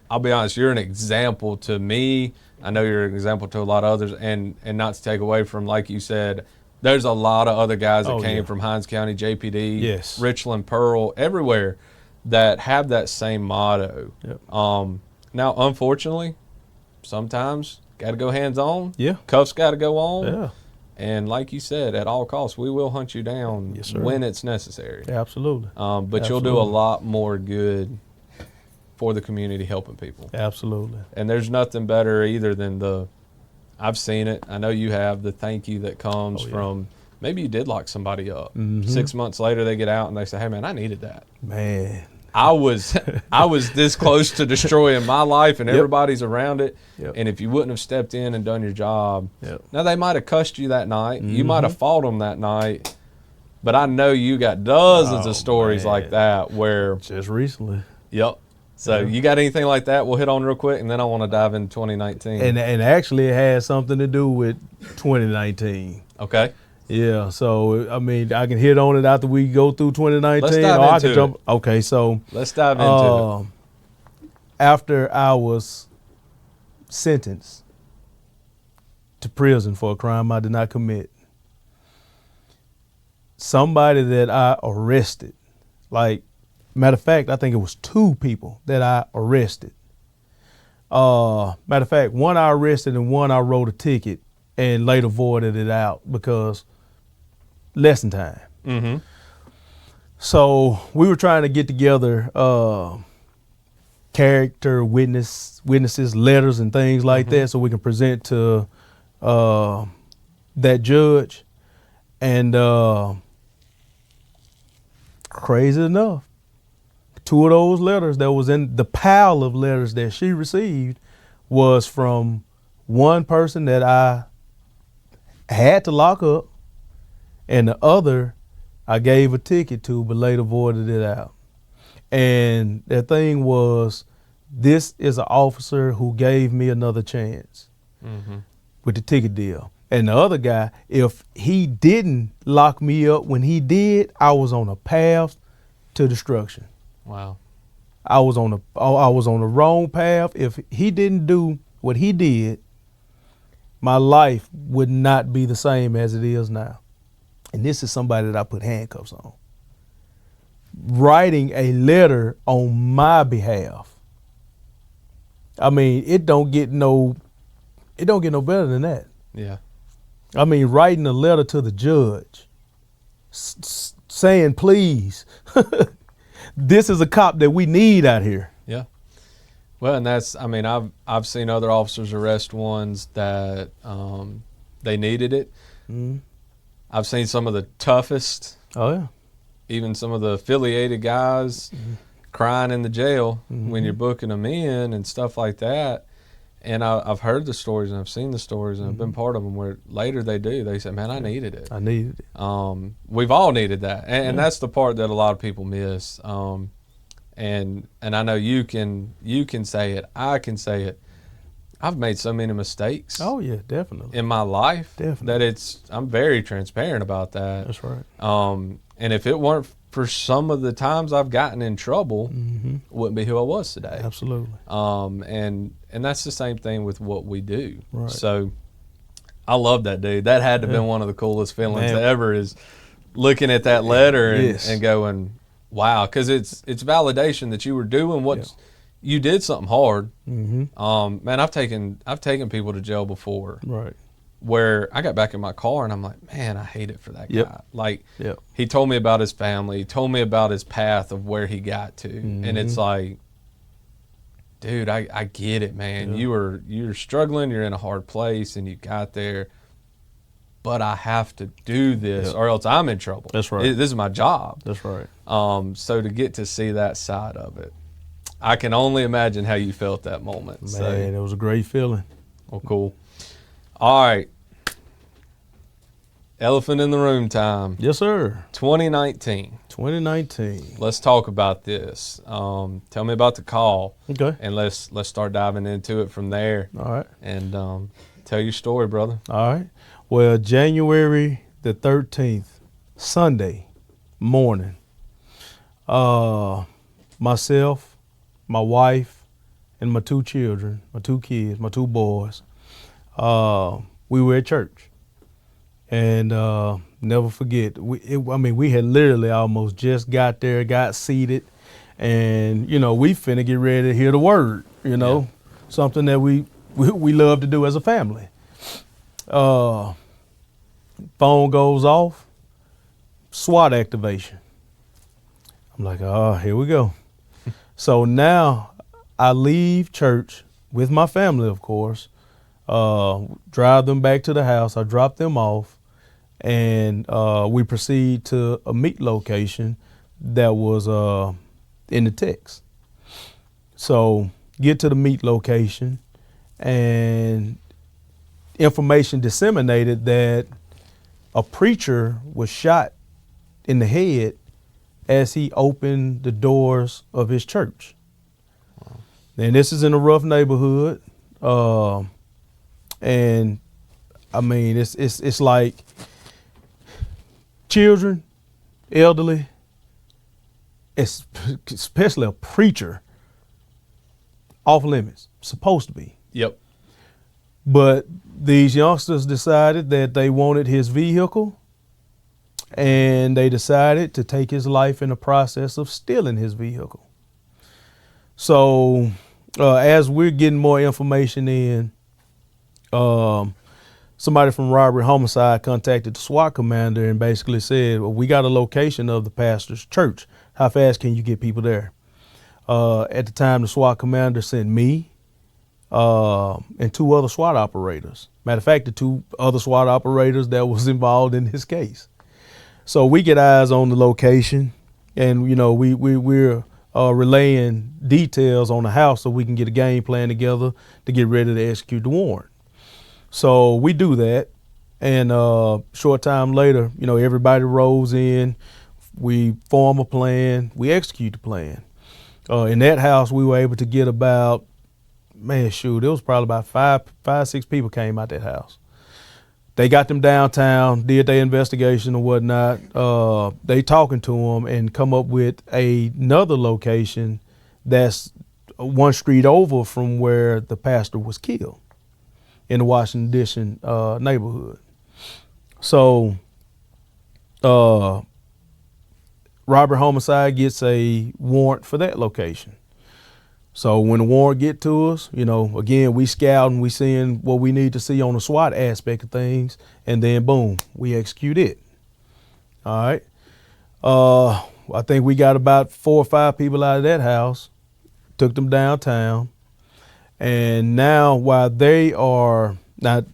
I'll be honest, you're an example to me. I know you're an example to a lot of others, and not to take away from, like you said, there's a lot of other guys that came from Hinds County, JPD, yes, Richland, Pearl, everywhere, that have that same motto. Yep. Now, unfortunately, sometimes got to go hands-on. Yeah. Cuffs got to go on. Yeah. And like you said, at all costs, we will hunt you down when it's necessary. Absolutely. But you'll do a lot more good for the community helping people. Absolutely. And there's nothing better either than I've seen it, I know you have, the thank you that comes from, maybe you did lock somebody up. 6 months later they get out and they say, hey man, I needed that. Man. I was this close to destroying my life and everybody's around it. And if you wouldn't have stepped in and done your job, now they might have cussed you that night. You might have fought them that night. But I know you got dozens of stories like that where. Just recently. Yep. So you got anything like that we'll hit on real quick, and then I want to dive into 2019. And actually it has something to do with 2019. Okay. Yeah, so I mean I can hit on it after we go through 2019. Let's dive into it. Okay, so let's dive into it. After I was sentenced to prison for a crime I did not commit, somebody that I arrested, like, matter of fact, I think it was 2 people that I arrested. Matter of fact, one I arrested and one I wrote a ticket and later voided it out because lesson time. So we were trying to get together character witnesses, letters, and things like that, so we can present to that judge. And crazy enough, 2 of those letters that was in the pile of letters that she received was from one person that I had to lock up, and the other I gave a ticket to, but later voided it out. And the thing was, this is an officer who gave me another chance with the ticket deal. And the other guy, if he didn't lock me up when he did, I was on a path to destruction. Wow. I was on the wrong path. If he didn't do what he did, my life would not be the same as it is now. And this is somebody that I put handcuffs on, writing a letter on my behalf. I mean, it don't get no better than that. Yeah. I mean, writing a letter to the judge, saying, please, this is a cop that we need out here. Yeah. Well, and that's, I mean, I've seen other officers arrest ones that they needed it. Mm-hmm. I've seen some of the toughest, Oh, yeah. even some of the affiliated guys crying in the jail when you're booking them in and stuff like that. And I've heard the stories and I've seen the stories and I've been part of them where later they say, man, I needed it. I needed it. We've all needed that. And that's the part that a lot of people miss. And I know you can say it. I can say it. I've made so many mistakes. Oh, yeah, definitely. In my life. Definitely. That I'm very transparent about that. That's right. And if it weren't for some of the times I've gotten in trouble, wouldn't be who I was today. Absolutely. And that's the same thing with what we do. Right. So I love that, dude. That had to have been one of the coolest feelings ever, is looking at that letter and going, wow, because it's validation that you were doing what you did, something hard. Man, I've taken people to jail before. Right. Where I got back in my car and I'm like, man, I hate it for that guy. Like, he told me about his family, he told me about his path of where he got to. And it's like, dude, I get it, man. You're struggling, you're in a hard place and you got there, but I have to do this or else I'm in trouble. That's right. This is my job. That's right. So to get to see that side of it, I can only imagine how you felt that moment. Man, it was a great feeling. Well, cool. All right. Elephant in the room time. Yes, sir. 2019. 2019. Let's talk about this. Tell me about the call. Okay. And let's start diving into it from there. All right. And tell your story, brother. All right. Well, January the 13th, Sunday morning, myself, my wife, and my 2 children, my 2 kids, my 2 boys, we were at church. And never forget, we had literally almost just got there, got seated, and, we finna get ready to hear the word, something that we love to do as a family. Phone goes off, SWAT activation. I'm like, oh, here we go. So now I leave church with my family, of course, drive them back to the house. I drop them off, and we proceed to a meet location that was in the text. So get to the meet location, and information disseminated that a preacher was shot in the head as he opened the doors of his church. Wow. And this is in a rough neighborhood. And I mean, it's like children, elderly, especially a preacher, off limits, supposed to be. Yep. But these youngsters decided that they wanted his vehicle, and they decided to take his life in the process of stealing his vehicle. So as we're getting more information in, somebody from robbery homicide contacted the SWAT commander and basically said, well, we got a location of the pastor's church. How fast can you get people there? At the time, the SWAT commander sent me and 2 other SWAT operators. Matter of fact, the 2 other SWAT operators that was involved in this case. So we get eyes on the location, and you know we're relaying details on the house so we can get a game plan together to get ready to execute the warrant. So we do that, and short time later, you know, everybody rolls in. We form a plan. We execute the plan. In that house, we were able to get about, it was probably about five, 6 people came out that house. They got them downtown, did their investigation or whatnot. They talking to them and come up with another location that's 1 street over from where the pastor was killed in the Washington D.C. neighborhood. So, robbery homicide gets a warrant for that location. So when the warrant get to us, you know, again, we scouting, we seeing what we need to see on the SWAT aspect of things, and then boom, we execute it. All right. I think we got about 4 or 5 people out of that house, took them downtown, and now while they are not,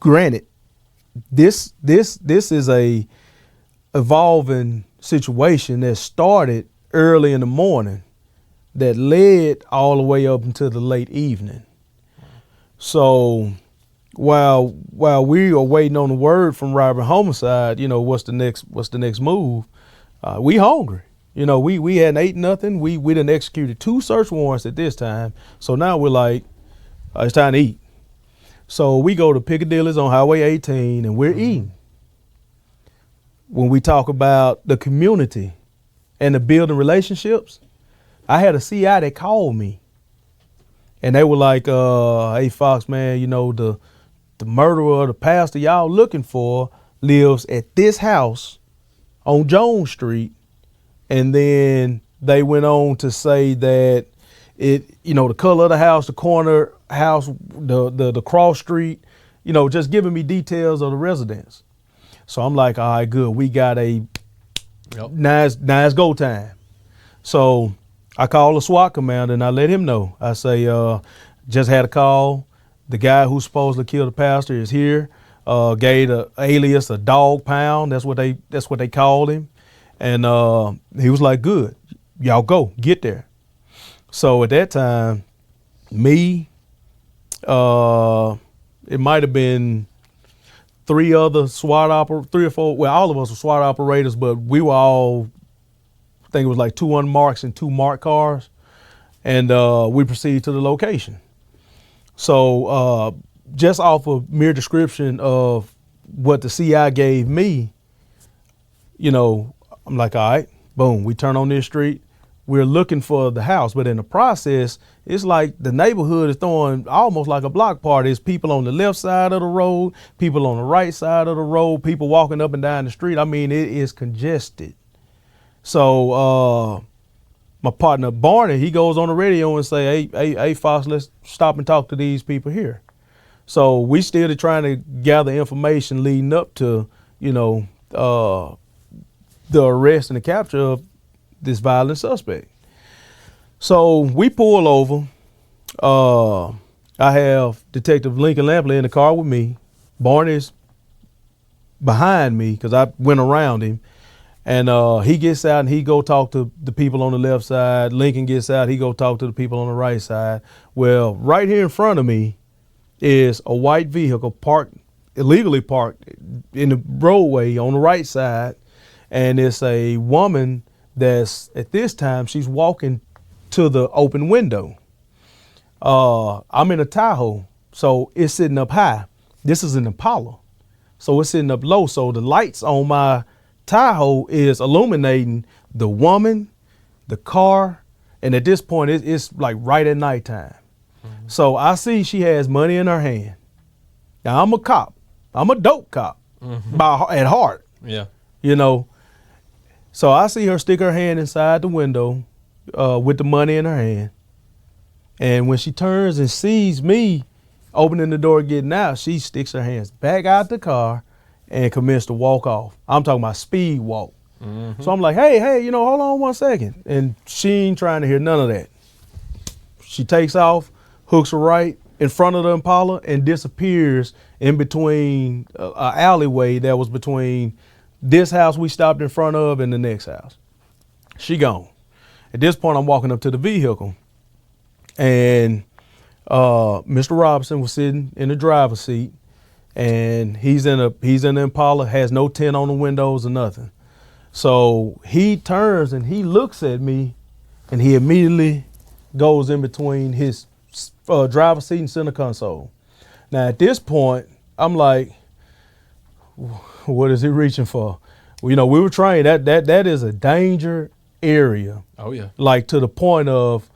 granted, this is a evolving situation that started early in the morning that led all the way up into the late evening. So while we are waiting on the word from robbery homicide, you know, what's the next move? We hungry. You know, we hadn't ate nothing. We done executed 2 search warrants at this time. So now we're like, it's time to eat. So we go to Piccadilly's on Highway 18 and we're eating. When we talk about the community and the building relationships, I had a CI that called me, and they were like, hey, Fox, man, you know, the murderer of the pastor y'all looking for lives at this house on Jones Street. And then they went on to say that it, you know, the color of the house, the corner house, the cross street, you know, just giving me details of the residence. So I'm like, all right, good. We got a nice go time. So I call the SWAT commander and I let him know. I say, just had a call. The guy who's supposed to kill the pastor is here. Gave the alias a dog pound. That's what they called him. And he was like, good, y'all go, get there. So at that time, me, it might have been 3 other SWAT 3 or 4, well, all of us were SWAT operators, but we were all, I think it was like 2 unmarked and 2 marked cars. And we proceeded to the location. So just off of mere description of what the CI gave me, you know, I'm like, all right, boom, we turn on this street. We're looking for the house. But in the process, it's like the neighborhood is throwing almost like a block party. There's people on the left side of the road, people on the right side of the road, people walking up and down the street. I mean, it is congested. So my partner Barney, he goes on the radio and say, hey, Fox, let's stop and talk to these people here. So we still trying to gather information leading up to, you know, the arrest and the capture of this violent suspect. So we pull over. I have Detective Lincoln Lampley in the car with me. Barney's behind me because I went around him. And he gets out and he go talk to the people on the left side. Lincoln gets out, he go talk to the people on the right side. Well, right here in front of me is a white vehicle illegally parked in the roadway on the right side. And it's a woman that's, at this time, she's walking to the open window. I'm in a Tahoe, so it's sitting up high. This is an Impala, so it's sitting up low. So the lights on my Tahoe is illuminating the woman, the car, and at this point, it's like right at nighttime. Mm-hmm. So I see she has money in her hand. Now, I'm a cop. I'm a dope cop at heart. Yeah. You know, so I see her stick her hand inside the window with the money in her hand. And when she turns and sees me, Opening the door, getting out, she sticks her hands back out the car and commenced to walk off. I'm talking about speed walk. Mm-hmm. So I'm like, hey, hold on 1 second. And she ain't trying to hear none of that. She takes off, hooks a right in front of the Impala, and disappears in between an alleyway that was between this house we stopped in front of and the next house. She gone. At this point, I'm walking up to the vehicle, and Mr. Robinson was sitting in the driver's seat, and he's in the Impala, has no tint on the windows or nothing. So he turns and he looks at me, and he immediately goes in between his driver's seat and center console. Now at this point, I'm like, what is he reaching for? Well, we were trained that is a danger area. Oh yeah. Like to the point of,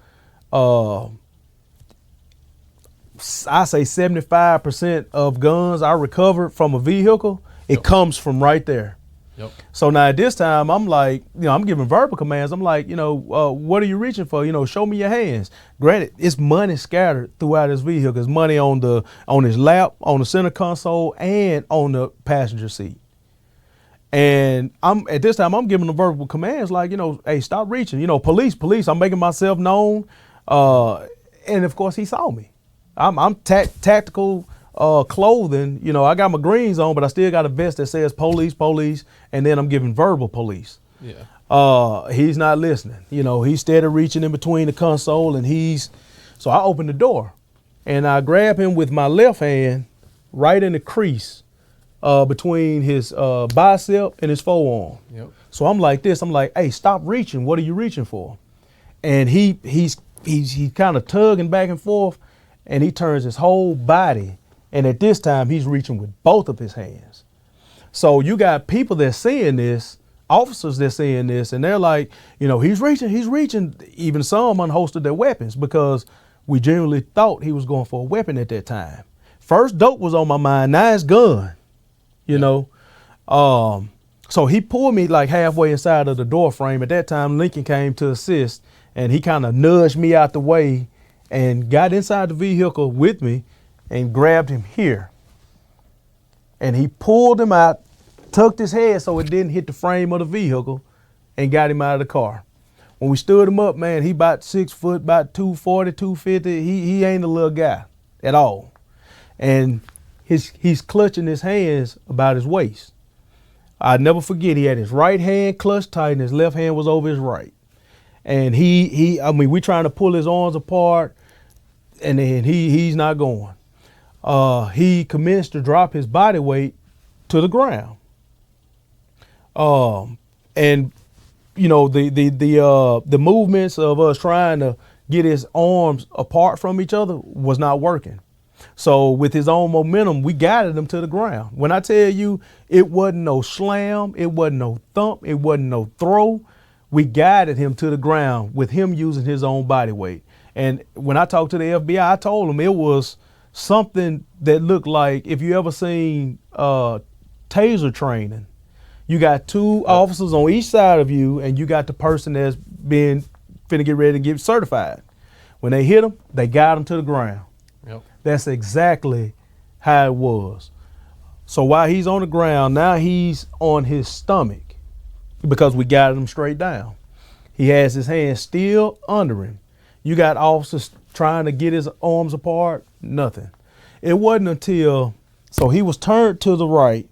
I say 75% of guns I recovered from a vehicle, it comes from right there. Yep. So now at this time, I'm like, I'm giving verbal commands. I'm like, what are you reaching for? Show me your hands. Granted, it's money scattered throughout his vehicle. There's money on his lap, on the center console, and on the passenger seat. And at this time, I'm giving the verbal commands like, hey, stop reaching. Police. I'm making myself known. And of course, he saw me. I'm tactical clothing. I got my greens on, but I still got a vest that says police, and then I'm giving verbal police. Yeah. He's not listening. He's steady reaching in between the console, and so I open the door, and I grab him with my left hand right in the crease between his bicep and his forearm. Yep. So I'm like this. I'm like, hey, stop reaching. What are you reaching for? And he's kind of tugging back and forth, and he turns his whole body. And at this time, he's reaching with both of his hands. So you got people that's seeing this, officers that's seeing this, and they're like, he's reaching. Even some unholstered their weapons because we genuinely thought he was going for a weapon at that time. First dope was on my mind, now it's gun, So he pulled me like halfway inside of the door frame. At that time, Lincoln came to assist, and he kind of nudged me out the way and got inside the vehicle with me and grabbed him here. And he pulled him out, tucked his head so it didn't hit the frame of the vehicle, and got him out of the car. When we stood him up, man, he about 6 foot, about 240, 250. He ain't a little guy at all. And he's clutching his hands about his waist. I'll never forget, he had his right hand clutched tight and his left hand was over his right. And we trying to pull his arms apart, and then he's not going. He commenced to drop his body weight to the ground. And the movements of us trying to get his arms apart from each other was not working. So with his own momentum, we guided him to the ground. When I tell you, it wasn't no slam, it wasn't no thump, it wasn't no throw. We guided him to the ground with him using his own body weight. And when I talked to the FBI, I told him it was something that looked like, if you ever seen taser training, you got two officers on each side of you, and you got the person that's finna get ready to get certified. When they hit him, they got him to the ground. Yep. That's exactly how it was. So while he's on the ground, now he's on his stomach because we guided him straight down. He has his hands still under him. You got officers trying to get his arms apart, nothing. It wasn't until, so he was turned to the right,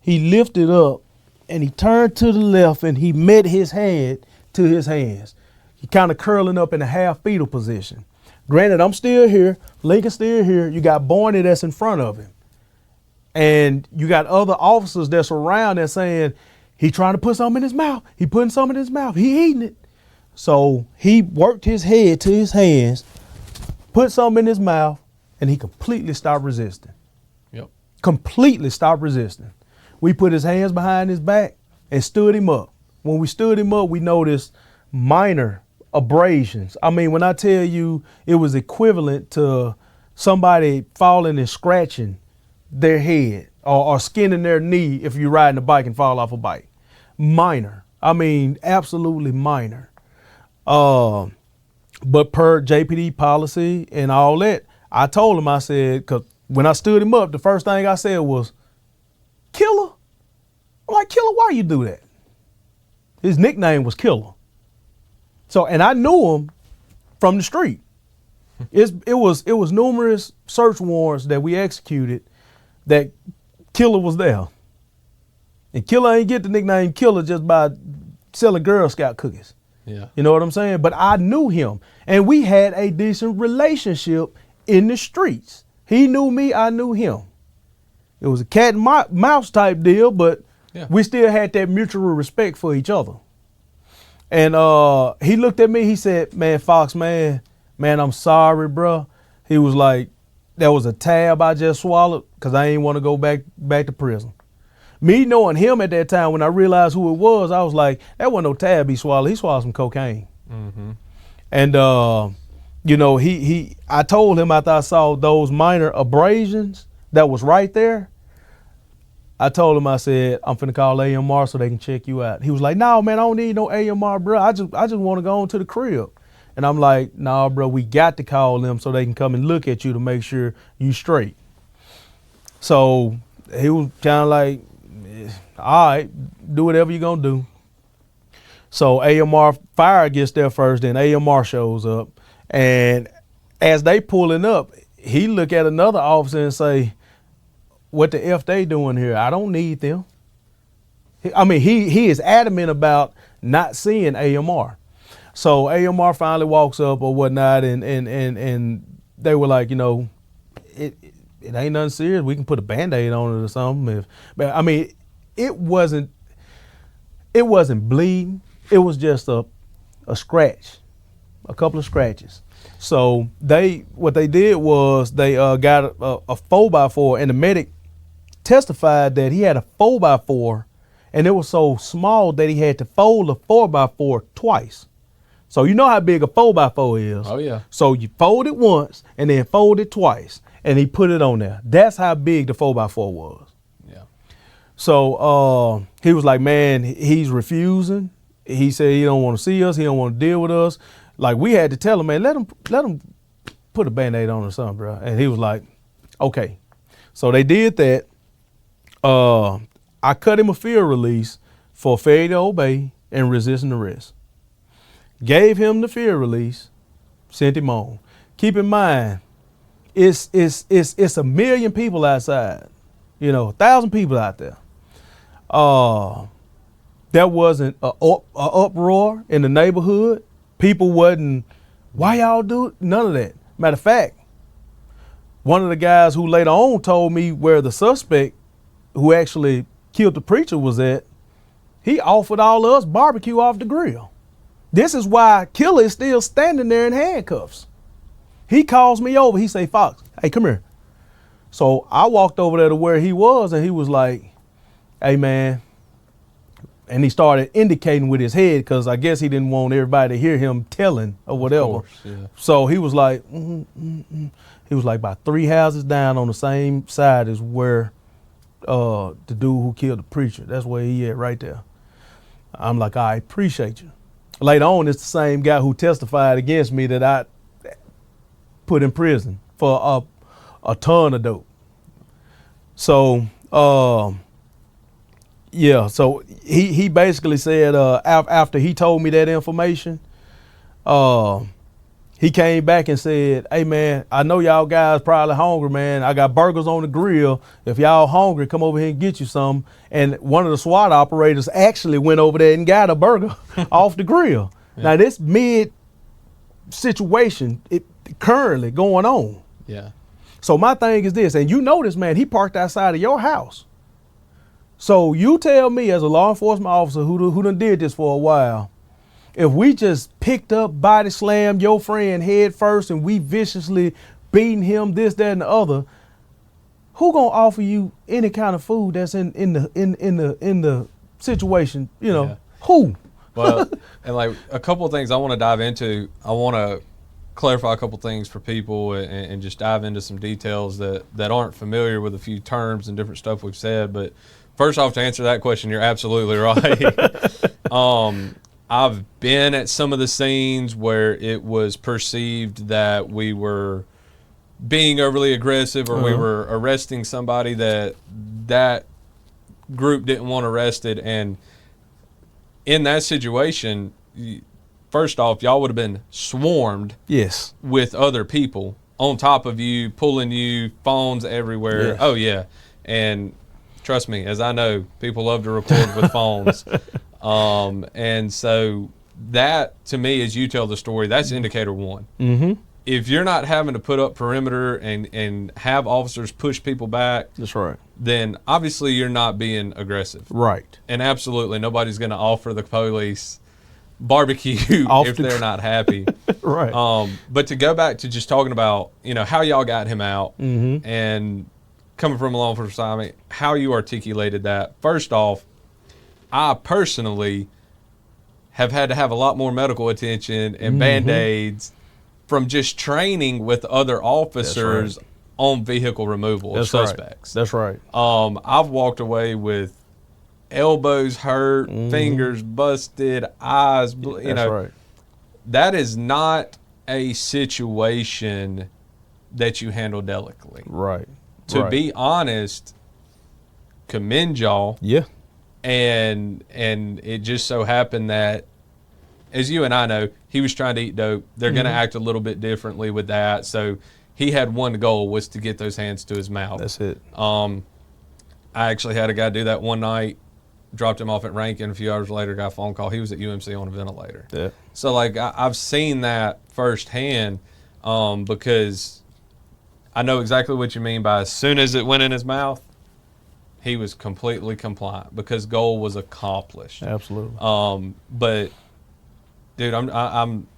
he lifted up, and he turned to the left, and he met his head to his hands. He kind of curling up in a half fetal position. Granted, I'm still here, Lincoln's still here, you got Barney that's in front of him. And you got other officers that's around that's saying, he trying to put something in his mouth, he putting something in his mouth, he eating it. So he worked his head to his hands, put something in his mouth, and he completely stopped resisting. Yep. Completely stopped resisting. We put his hands behind his back and stood him up. When we stood him up, we noticed minor abrasions. I mean, when I tell you it was equivalent to somebody falling and scratching their head or skinning their knee if you're riding a bike and fall off a bike. Minor. I mean, absolutely minor. But per JPD policy and all that, I told him, I said, because when I stood him up, the first thing I said was, Killer? I'm like, Killer, why you do that? His nickname was Killer. So, and I knew him from the street. It was numerous search warrants that we executed that Killer was there. And Killer ain't get the nickname Killer just by selling Girl Scout cookies. Yeah. You know what I'm saying? But I knew him, and we had a decent relationship in the streets. He knew me, I knew him. It was a cat and mouse type deal, but we still had that mutual respect for each other. And he looked at me, he said, man, Fox, man, I'm sorry, bro. He was like, that was a tab I just swallowed because I ain't want to go back to prison. Me knowing him at that time, when I realized who it was, I was like, that wasn't no tab he swallowed. He swallowed some cocaine. Mm-hmm. And, you know, I told him after I saw those minor abrasions that was right there, I told him, I said, I'm finna call AMR so they can check you out. He was like, no, man, I don't need no AMR, bro. I just want to go on to the crib. And I'm like, nah, bro, we got to call them so they can come and look at you to make sure you straight. So he was kind of like, all right, do whatever you're going to do. So AMR fire gets there first, then AMR shows up. And as they pulling up, he look at another officer and say, what the F they doing here? I don't need them. I mean, he is adamant about not seeing AMR. So AMR finally walks up or whatnot, and they were like, you know, it ain't nothing serious. We can put a Band-Aid on it or something. But I mean, it wasn't bleeding. It was just a scratch, a couple of scratches. So what they did was they got a 4x4, and the medic testified that he had a 4x4, and it was so small that he had to fold the 4x4 twice. So you know how big a 4x4 is. Oh, yeah. So you fold it once and then fold it twice, and he put it on there. That's how big the 4x4 was. Yeah. So he was like, man, he's refusing. He said he don't want to see us. He don't want to deal with us. Like, we had to tell him, man, let him put a Band-Aid on or something, bro. And he was like, okay. So they did that. I cut him a field release for failure to obey and resisting arrest. Gave him the field release, sent him on. Keep in mind, it's a million people outside, 1,000 people out there. There wasn't a uproar in the neighborhood. People wasn't, why y'all do it? None of that. Matter of fact, one of the guys who later on told me where the suspect who actually killed the preacher was at, he offered all of us barbecue off the grill. This is why Killer is still standing there in handcuffs. He calls me over. He say, Fox, hey, come here. So I walked over there to where he was, and he was like, hey, man. And he started indicating with his head because I guess he didn't want everybody to hear him telling or whatever. Of course, yeah. So he was like, he was like about 3 houses down on the same side as where the dude who killed the preacher. That's where he at right there. I'm like, I appreciate you. Later on, it's the same guy who testified against me that I put in prison for a ton of dope. So, yeah, so he basically said after he told me that information, he came back and said, hey, man, I know y'all guys probably hungry, man. I got burgers on the grill. If y'all hungry, come over here and get you some. And one of the SWAT operators actually went over there and got a burger off the grill. Yeah. Now, this mid situation currently going on. Yeah. So my thing is this, and you know this, man, he parked outside of your house. So you tell me as a law enforcement officer who done did this for a while, if we just picked up, body slammed your friend head first and we viciously beating him, this, that, and the other, who gonna offer you any kind of food that's in the situation? Yeah. Who? Well, and like a couple of things I want to dive into. I want to clarify a couple things for people and just dive into some details that aren't familiar with a few terms and different stuff we've said. But first off, to answer that question, you're absolutely right. I've been at some of the scenes where it was perceived that we were being overly aggressive, or we were arresting somebody that group didn't want arrested. And in that situation, first off, y'all would have been swarmed with other people on top of you, pulling you, phones everywhere. Yes. Oh, yeah. And trust me, as I know, people love to record with phones. And so that, to me, as you tell the story, that's indicator one. Mm-hmm. If you're not having to put up perimeter and have officers push people back, that's right, then obviously you're not being aggressive. Right. And absolutely nobody's going to offer the police barbecue if they're not happy. Right. But to go back to just talking about, how y'all got him out, mm-hmm. and coming from a law enforcement assignment, how you articulated that. First off, I personally have had to have a lot more medical attention and mm-hmm. Band-Aids from just training with other officers on vehicle removal of suspects. That's right. I've walked away with elbows hurt, mm-hmm. fingers busted, eyes, right. That is not a situation that you handle delicately. Right. To be honest, commend y'all. Yeah. And it just so happened that, as you and I know, he was trying to eat dope. They're mm-hmm. going to act a little bit differently with that. So he had one goal, was to get those hands to his mouth. That's it. I actually had a guy do that one night, dropped him off at Rankin. A few hours later, got a phone call. He was at UMC on a ventilator. Yeah. So, I've seen that firsthand, because I know exactly what you mean by as soon as it went in his mouth, he was completely compliant because goal was accomplished. Absolutely. But, dude, I'm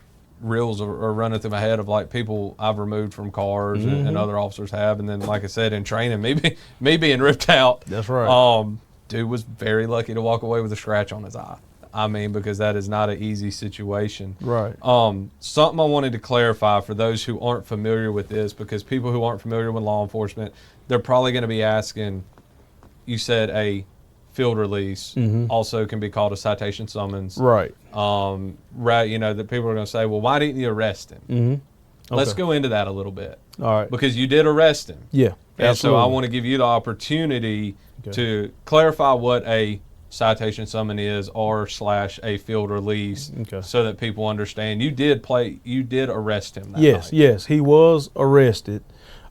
reels are running through my head of people I've removed from cars mm-hmm. and other officers have, and then like I said, in training, me being ripped out. That's right. Dude was very lucky to walk away with a scratch on his eye. I mean, because that is not an easy situation. Right. Something I wanted to clarify for those who aren't familiar with this, because people who aren't familiar with law enforcement, they're probably going to be asking, you said a field release mm-hmm. also can be called a citation summons. Right. That people are going to say, well, why didn't you arrest him? Mm-hmm. Okay. Let's go into that a little bit. All right. Because you did arrest him. Yeah. And absolutely. so I want to give you the opportunity to clarify what a citation summons is /a field release, so that people understand. You did arrest him that night. Yes, he was arrested.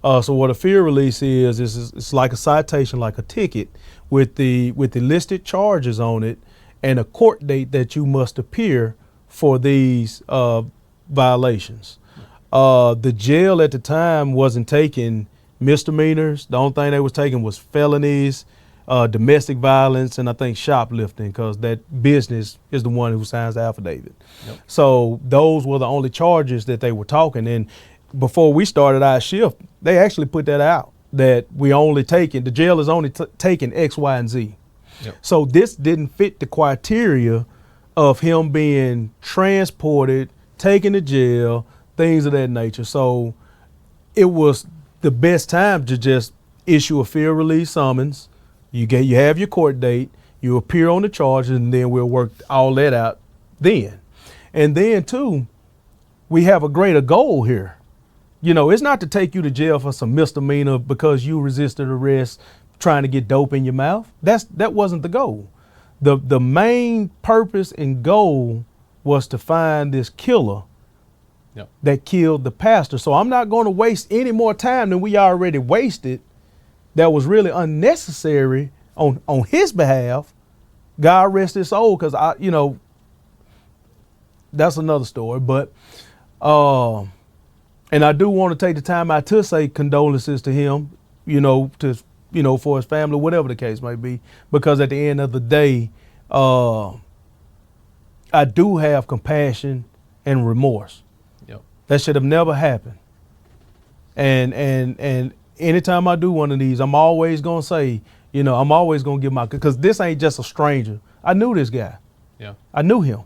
So what a field release is it's like a citation, like a ticket with the listed charges on it and a court date that you must appear for these violations. The jail at the time wasn't taking misdemeanors. The only thing they was taking was felonies, domestic violence, and I think shoplifting, because that business is the one who signs the affidavit. Yep. So those were the only charges that they were talking. And before we started our shift, they actually put that out, that the jail is only taking X, Y, and Z. Yep. So this didn't fit the criteria of him being transported, taken to jail, things of that nature. So it was the best time to just issue a field release summons. You have your court date, you appear on the charges, and then we'll work all that out then. And then, too, we have a greater goal here. It's not to take you to jail for some misdemeanor because you resisted arrest trying to get dope in your mouth. That wasn't the goal. The main purpose and goal was to find this killer that killed the pastor. So I'm not going to waste any more time than we already wasted that was really unnecessary on his behalf. God rest his soul, because that's another story. But and I do want to take the time out to say condolences to him, for his family, whatever the case may be, because at the end of the day, I do have compassion and remorse. Yep. That should have never happened. And anytime I do one of these, I'm always going to say, I'm always going to give because this ain't just a stranger. I knew this guy. Yeah. I knew him.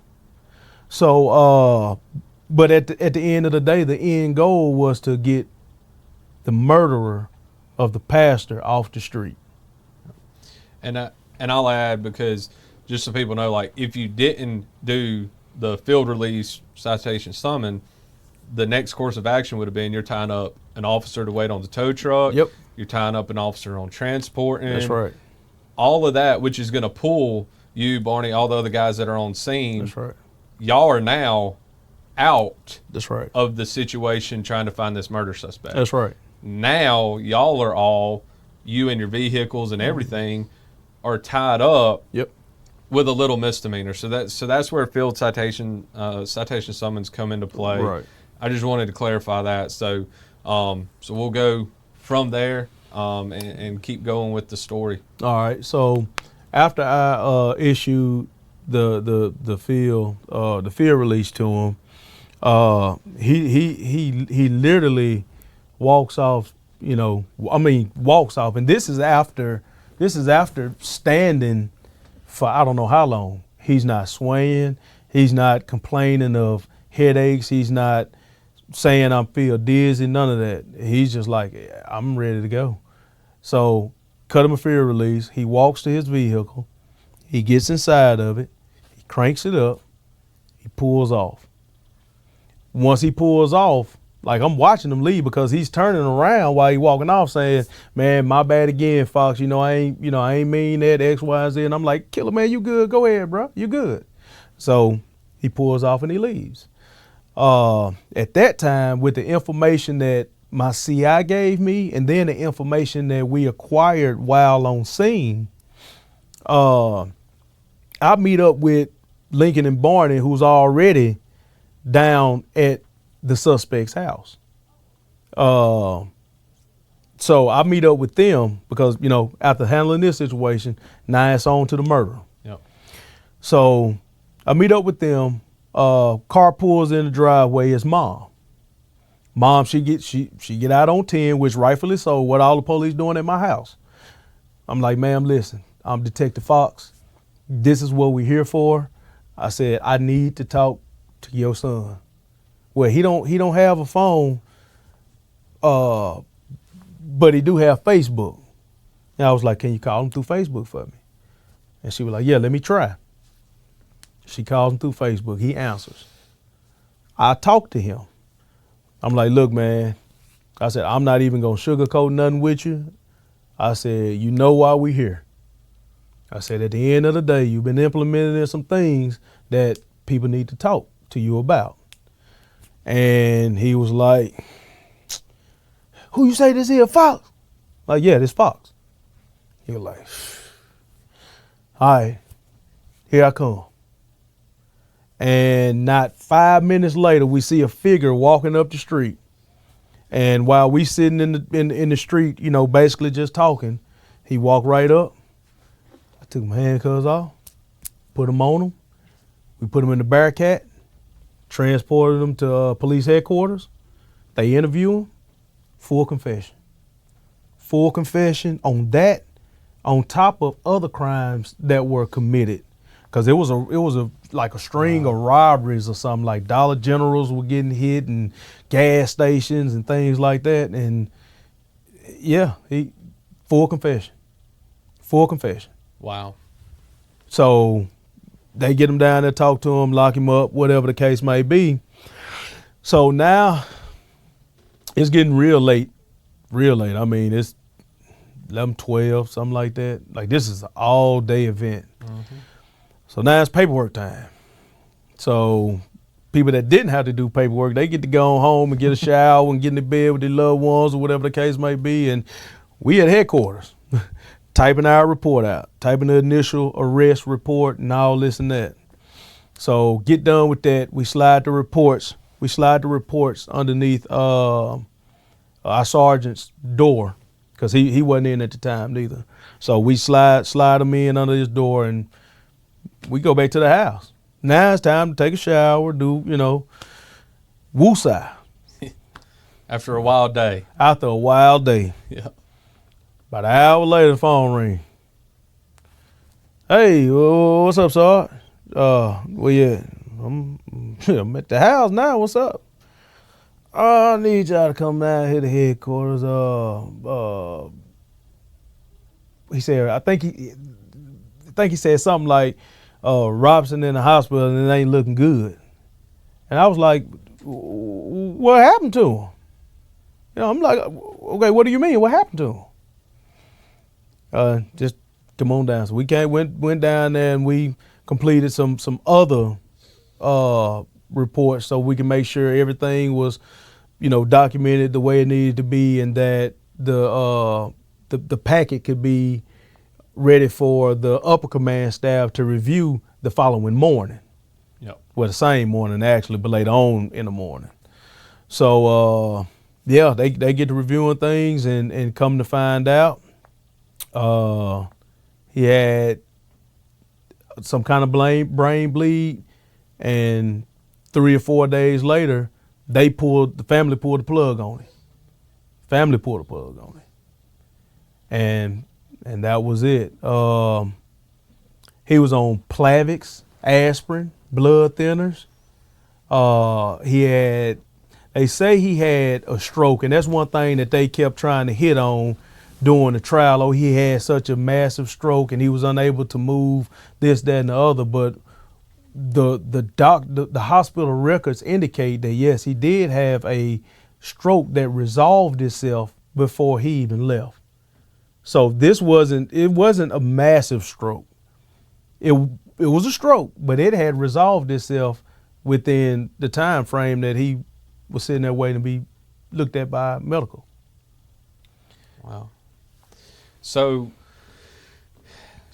So, but at the end of the day, the end goal was to get the murderer of the pastor off the street. And I'll add, because just so people know, if you didn't do the field release citation summon, the next course of action would have been you're tying up an officer to wait on the tow truck. Yep. You're tying up an officer on transporting. That's right. All of that, which is going to pull you, Barney, all the other guys that are on scene. That's right. Y'all are now out That's right. of the situation trying to find this murder suspect. That's right. Now y'all are all, you and your vehicles and everything are tied up. Yep. With a little misdemeanor. So that's where field citation summons come into play. Right. I just wanted to clarify that. So we'll go from there and keep going with the story. All right. So after I issued the field release to him, he literally walks off. Walks off, and this is after standing for I don't know how long. He's not swaying. He's not complaining of headaches. He's not saying I feel dizzy, none of that. He's just like, I'm ready to go. So cut him a field release. He walks to his vehicle. He gets inside of it. He cranks it up. He pulls off. Once he pulls off, like I'm watching him leave because he's turning around while he's walking off saying, man, my bad again, Fox. I ain't mean that, X, Y, and Z. And I'm like, Killer, man, you good? Go ahead, bro. You good. So he pulls off and he leaves. At that time, with the information that my CI gave me and then the information that we acquired while on scene, I meet up with Lincoln and Barney, who's already down at the suspect's house. So I meet up with them because, after handling this situation, now it's on to the murder. Yep. So I meet up with them. Car pulls in the driveway. It's Mom. Mom, she get out on 10, which rightfully so. What all the police doing at my house? I'm like, ma'am, listen, I'm Detective Fox. This is what we're here for. I said, I need to talk to your son. Well, he don't have a phone, but he do have Facebook. And I was like, can you call him through Facebook for me? And she was like, yeah, let me try. She calls him through Facebook. He answers. I talk to him. I'm like, look, man, I said, I'm not even going to sugarcoat nothing with you. I said, you know why we here. I said, at the end of the day, you've been implementing some things that people need to talk to you about. And he was like, who you say this is, Fox? Like, yeah, this Fox. He was like, all right, here I come. And not 5 minutes later, we see a figure walking up the street. And while we sitting in the street, basically just talking, he walked right up. I took my handcuffs off, put them on him. We put him in the Bearcat, transported him to police headquarters. They interview him. Full confession. Full confession on that, on top of other crimes that were committed. Because it was like a string of robberies or something, like Dollar Generals were getting hit and gas stations and things like that. And yeah, full confession. Full confession. Wow. So they get him down there, talk to him, lock him up, whatever the case may be. So now it's getting real late. Real late. I mean, it's 11, 12, something like that. Like, this is an all-day event. Mm-hmm. So now it's paperwork time. So people that didn't have to do paperwork, they get to go home and get a shower and get in the bed with their loved ones or whatever the case may be. And we at headquarters, typing our report out, typing the initial arrest report and all this and that. So get done with that. We slide the reports. Underneath our sergeant's door, because he wasn't in at the time neither. So we slide them in under his door, and we go back to the house. Now it's time to take a shower, do, woosah. After a wild day. After a wild day. Yeah. About an hour later, the phone ring. Hey, what's up, Sarge? Where you at? I'm at the house now. What's up? I need y'all to come down here to headquarters. He said, I think he said something like, Robson in the hospital and it ain't looking good. And I was like, what happened to him? You know, I'm like, okay, what do you mean? What happened to him? Just come on down. So we went down there and we completed some other reports so we can make sure everything was, you know, documented the way it needed to be, and that the packet could be ready for the upper command staff to review the following morning. Yep. Well, the same morning actually, but later on in the morning. So yeah, they get to reviewing things, and come to find out, he had some kind of brain bleed, and 3 or 4 days later, the family pulled the plug on him. Family pulled the plug on him, and that was it. He was on Plavix, aspirin, blood thinners. They say he had a stroke, and that's one thing that they kept trying to hit on during the trial. Oh, he had such a massive stroke and he was unable to move, this, that, and the other. But the hospital records indicate that yes, he did have a stroke that resolved itself before he even left. So it wasn't a massive stroke. It was a stroke, but it had resolved itself within the time frame that he was sitting there waiting to be looked at by medical. Wow. So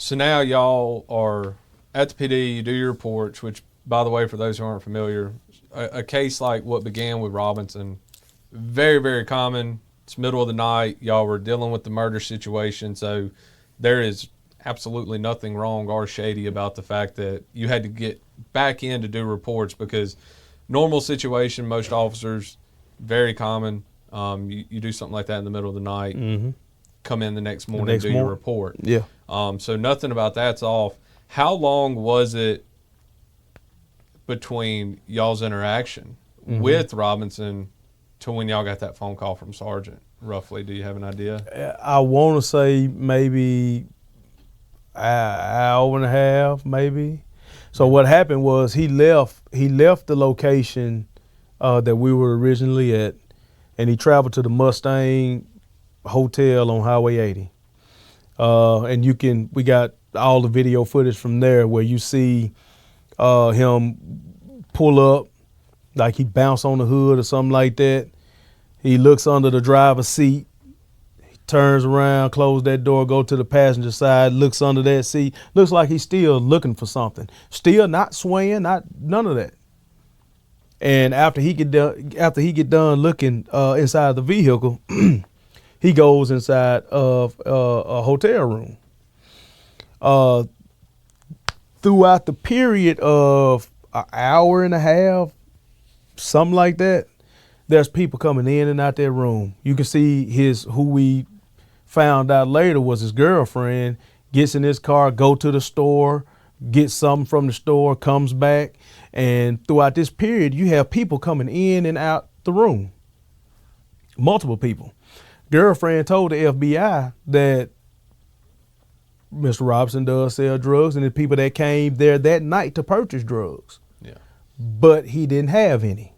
now y'all are at the PD, you do your reports, which, by the way, for those who aren't familiar, a case like what began with Robinson, very, very common. It's middle of the night. Y'all were dealing with the murder situation. So there is absolutely nothing wrong or shady about the fact that you had to get back in to do reports, because normal situation, most officers, very common. You do something like that in the middle of the night, mm-hmm. come in the next morning, do your report. Yeah. So nothing about that's off. How long was it between y'all's interaction mm-hmm. with Robinson to when y'all got that phone call from Sergeant, roughly? Do you have an idea? I want to say maybe an hour and a half, maybe. So what happened was he left the location that we were originally at, and he traveled to the Mustang Hotel on Highway 80. And we got all the video footage from there where you see him pull up, like he bounced on the hood or something like that. He looks under the driver's seat, he turns around, close that door, go to the passenger side, looks under that seat. Looks like he's still looking for something. Still not swaying, none of that. And after he get done looking inside the vehicle, he goes inside of a hotel room. Throughout the period of an hour and a half, something like that, there's people coming in and out that room. You can see who we found out later was his girlfriend, gets in his car, go to the store, gets something from the store, comes back. And throughout this period, you have people coming in and out the room. Multiple people. Girlfriend told the FBI that Mr. Robinson does sell drugs, and the people that came there that night to purchase drugs. Yeah. But he didn't have any.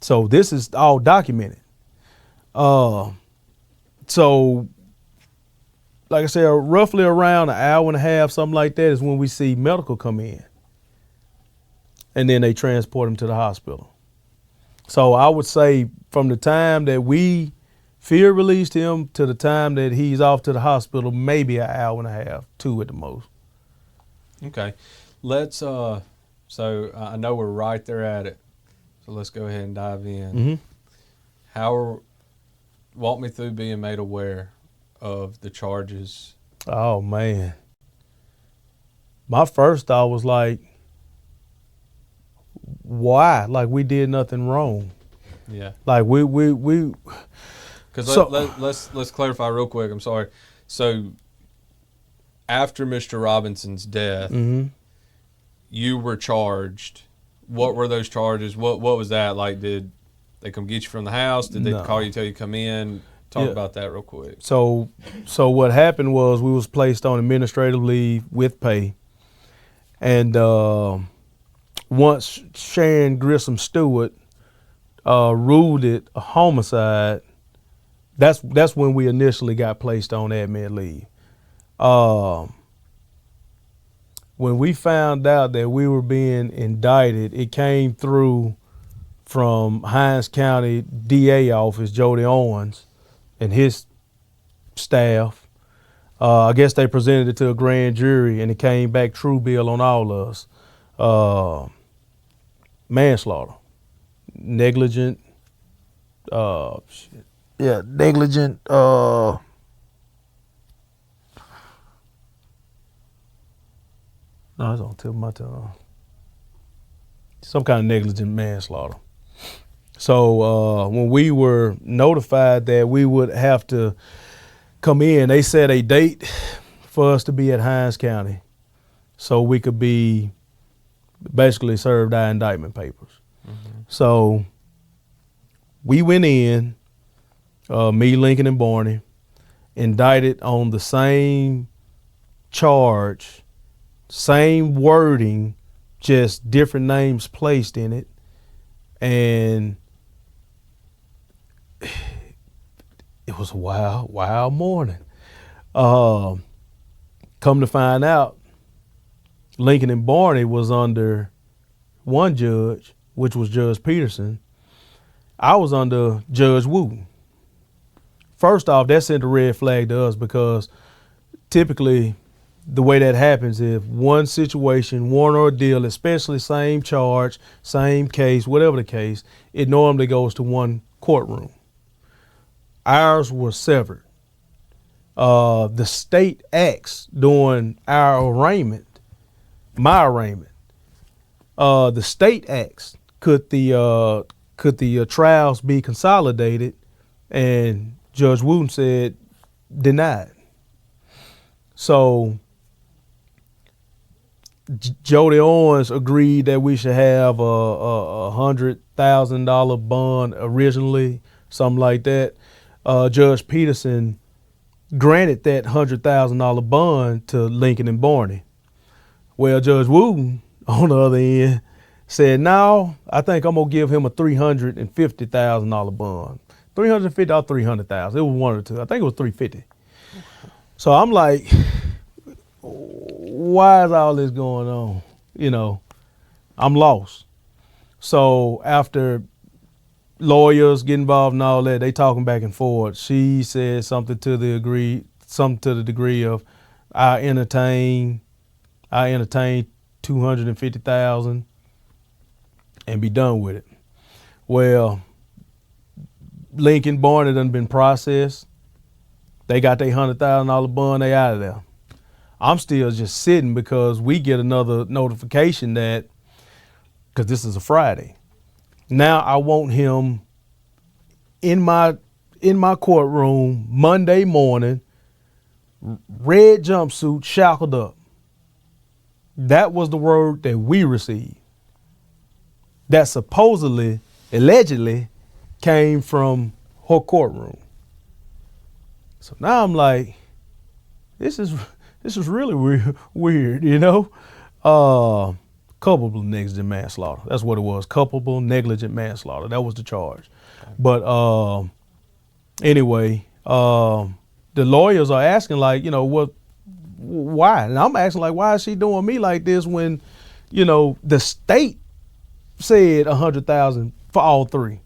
So this is all documented. So, like I said, roughly around an hour and a half, something like that, is when we see medical come in. And then they transport him to the hospital. So I would say from the time that we field released him to the time that he's off to the hospital, maybe an hour and a half, 2 at the most. Okay. Let's, so I know we're right there at it. So let's go ahead and dive in. Mm-hmm. Walk me through being made aware of the charges. Oh, man. My first thought was like, why? Like, we did nothing wrong. Yeah. Like, we Because let's clarify real quick. I'm sorry. So after Mr. Robinson's death, mm-hmm. you were charged. What were those charges? What was that like? Did they come get you from the house? Did they call you till you come in? Talk about that real quick. So what happened was we was placed on administrative leave with pay, and once Sharon Grissom Stewart ruled it a homicide. That's when we initially got placed on admin leave. When we found out that we were being indicted, it came through from Hinds County DA office, Jody Owens, and his staff. I guess they presented it to a grand jury, and it came back true bill on all of us. Manslaughter, negligent. Negligent. No, it's on the tip of my tongue. Some kind of negligent manslaughter. So when we were notified that we would have to come in, they set a date for us to be at Hinds County so we could be basically served our indictment papers. Mm-hmm. So we went in, me, Lincoln, and Barney, indicted on the same charge, same wording, just different names placed in it. And it was a wild morning. Come to find out, Lincoln and Barney was under one judge, which was Judge Peterson. I was under Judge Wooten. First off, that sent a red flag to us because typically the way that happens, if one situation, one ordeal, especially same charge, same case, whatever the case, it normally goes to one courtroom. Ours was severed. The state acts during our arraignment, my arraignment. The state acts, could the trials be consolidated? And Judge Wooten said denied. So Jody Owens agreed that we should have a $100,000 bond originally, something like that. Judge Peterson granted that $100,000 bond to Lincoln and Barney. Well, Judge Wooten, on the other end, said, no, I think I'm going to give him a $350,000 bond. $350,000 or $300,000. It was one or two. I think it was $350,000. So I'm like, why is all this going on? You know, I'm lost. So after lawyers get involved and all that, they talking back and forth. She said something to the degree of, I entertain $250,000 and be done with it. Well, Lincoln Barney done been processed. They got their $100,000 bond, they out of there. I'm still just sitting because we get another notification that, because this is a Friday, now I want him in my courtroom Monday morning, red jumpsuit, shackled up. That was the word that we received. That supposedly, allegedly, came from her courtroom. So now I'm like, this is really weird, you know? Culpable negligent manslaughter. That's what it was. Culpable negligent manslaughter. That was the charge. Okay. But anyway, the lawyers are asking, like, you know, why? And I'm asking, like, why is she doing me like this when, you know, the state said $100,000 for all three?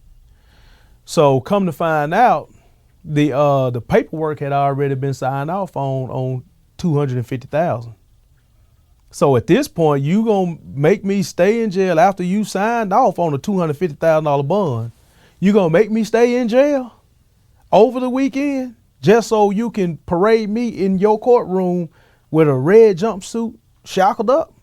So come to find out, the paperwork had already been signed off on $250,000. So at this point, you gonna make me stay in jail after you signed off on a $250,000 bond? You gonna make me stay in jail over the weekend just so you can parade me in your courtroom with a red jumpsuit, shackled up?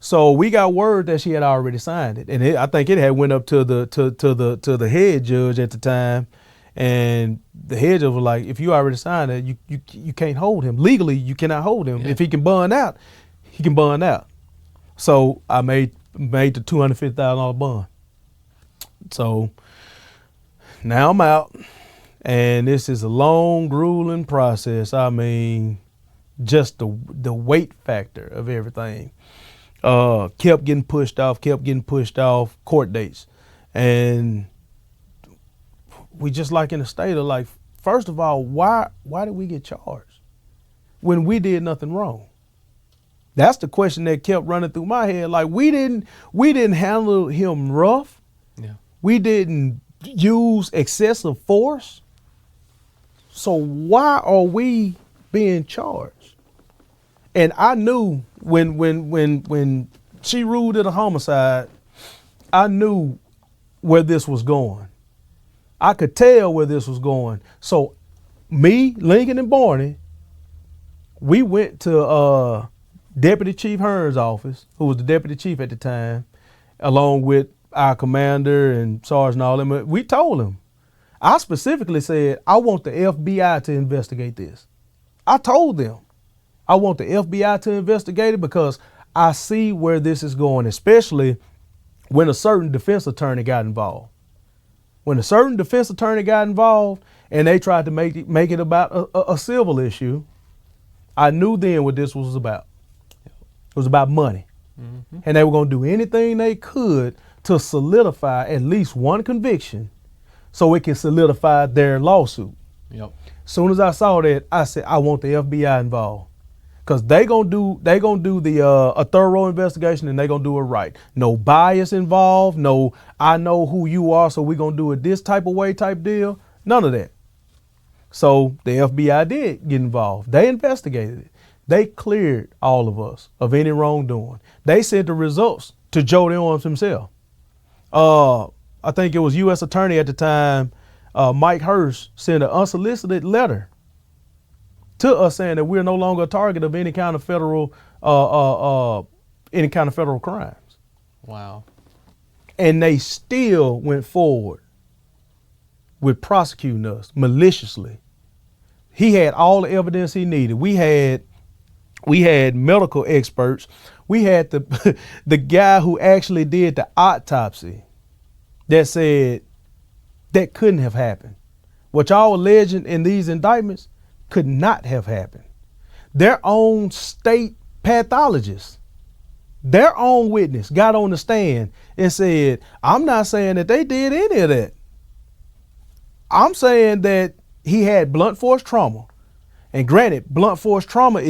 So we got word that she had already signed it, and I think it had went up to the head judge at the time, and the head judge was like, "If you already signed it, you can't hold him legally. You cannot hold him. Yeah. If he can bond out, he can bond out." So I made the $250,000 bond. So now I'm out, and this is a long, grueling process. I mean, just the weight factor of everything. Kept getting pushed off court dates. And we just like in a state of like, first of all, why did we get charged when we did nothing wrong? That's the question that kept running through my head. Like we didn't handle him rough. Yeah. We didn't use excessive force. So why are we being charged? And I knew when she ruled it a homicide, I knew where this was going. I could tell where this was going. So me, Lincoln, and Barney, we went to Deputy Chief Hearn's office, who was the deputy chief at the time, along with our commander and sergeant and all them. We told him, I specifically said, I want the FBI to investigate this. I told them, I want the FBI to investigate it because I see where this is going, especially when a certain defense attorney got involved. When a certain defense attorney got involved and they tried to make it about a civil issue, I knew then what this was about. It was about money. Mm-hmm. And they were going to do anything they could to solidify at least one conviction so it can solidify their lawsuit. Yep. Soon as I saw that, I said, I want the FBI involved. Because they gonna do a thorough investigation and they gonna do it right. No bias involved, no I know who you are, so we gonna do it this type of way type deal. None of that. So the FBI did get involved. They investigated it. They cleared all of us of any wrongdoing. They sent the results to Joe Arms himself. I think it was U.S. Attorney at the time, Mike Hurst, sent an unsolicited letter to us saying that we're no longer a target of any kind of federal crimes. Wow. And they still went forward with prosecuting us maliciously. He had all the evidence he needed. We had medical experts. We had the guy who actually did the autopsy that said that couldn't have happened. What y'all alleging in these indictments could not have happened. Their own state pathologist, their own witness got on the stand and said, I'm not saying that they did any of that. I'm saying that he had blunt force trauma. And granted, blunt force trauma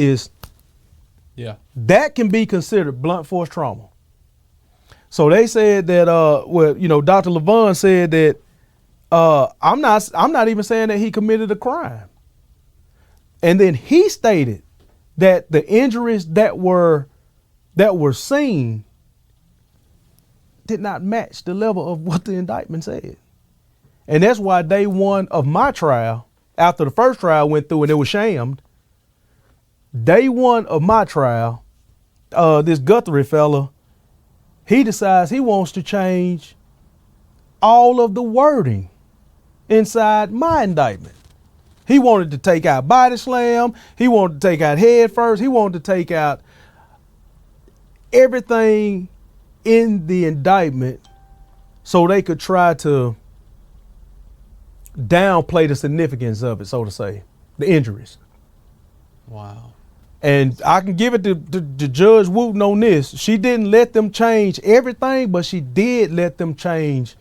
that can be considered blunt force trauma. So they said that, Dr. Levon said that I'm not even saying that he committed a crime. And then he stated that the injuries that were seen did not match the level of what the indictment said. And that's why day one of my trial, after the first trial went through and it was shammed, day one of my trial, this Guthrie fella, he decides he wants to change all of the wording inside my indictment. He wanted to take out body slam. He wanted to take out head first. He wanted to take out everything in the indictment so they could try to downplay the significance of it, so to say, the injuries. Wow. And I can give it to Judge Wooten on this. She didn't let them change everything, but she did let them change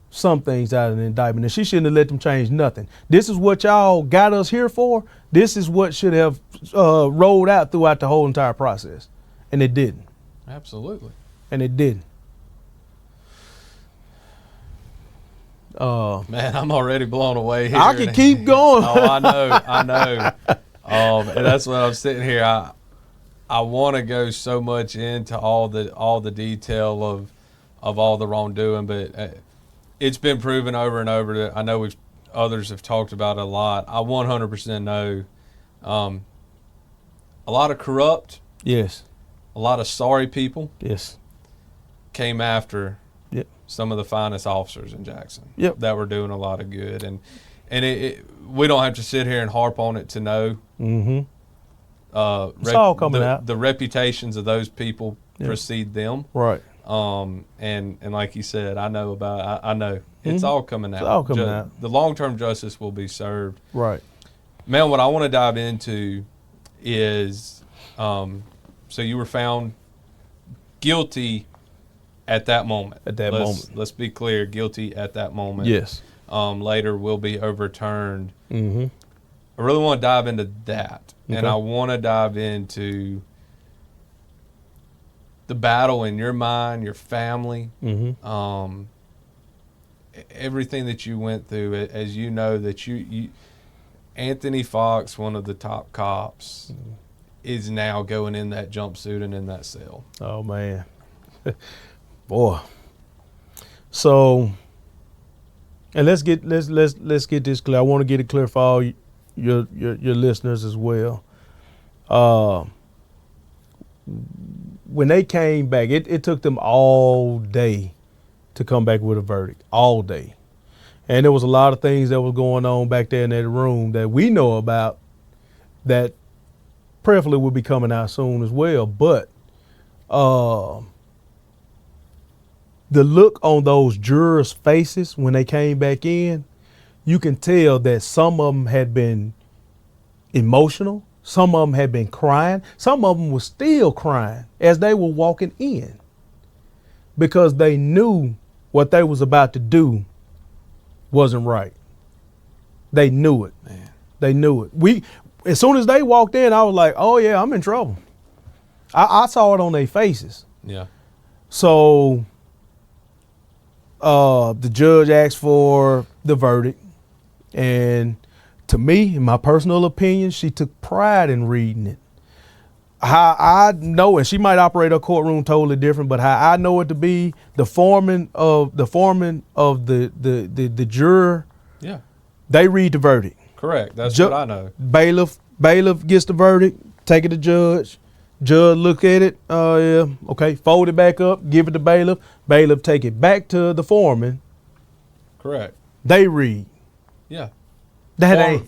some things out of the indictment, and she shouldn't have let them change nothing. This is what y'all got us here for. This is what should have rolled out throughout the whole entire process, and it didn't. Absolutely. And it didn't. Man, I'm already blown away here. I can keep going. Oh, I know. And that's when I'm sitting here. I want to go so much into all the detail of all the wrongdoing, but it's been proven over and over that I know others have talked about it a lot. I 100% know a lot of corrupt, yes, a lot of sorry people, yes, came after yep. some of the finest officers in Jackson, yep. that were doing a lot of good, and we don't have to sit here and harp on it to know. Mm-hmm. It's all coming out. The reputations of those people yep. precede them, right? And like you said, I know about. I know it's mm-hmm. all coming out. It's all coming out. The long-term justice will be served. Right. Man, what I want to dive into is, so you were found guilty At that moment. At that moment. Let's be clear, guilty at that moment. Yes. Later will be overturned. Mm-hmm. I really want to dive into that. Okay. And I want to dive into the battle in your mind, your family, everything that you went through. As you know, that you Anthony Fox, one of the top cops, is now going in that jumpsuit and in that cell. Oh man. Boy. So, and let's get this clear. I want to get it clear for all your listeners as well. When they came back, it took them all day to come back with a verdict. All day. And there was a lot of things that was going on back there in that room that we know about that prayerfully will be coming out soon as well. But the look on those jurors' faces when they came back in, you can tell that some of them had been emotional. Some of them had been crying. Some of them were still crying as they were walking in because they knew what they was about to do wasn't right. They knew it. Man. They knew it. As soon as they walked in, I was like, oh yeah, I'm in trouble. I saw it on their faces. Yeah. So the judge asked for the verdict, and to me, in my personal opinion, she took pride in reading it. How I know, and she might operate her courtroom totally different, but how I know it to be, the foreman of the juror, yeah, they read the verdict. Correct. That's what I know. Bailiff gets the verdict, take it to judge. Judge look at it, yeah, okay, fold it back up, give it to bailiff. Bailiff take it back to the foreman. Correct. They read. Yeah.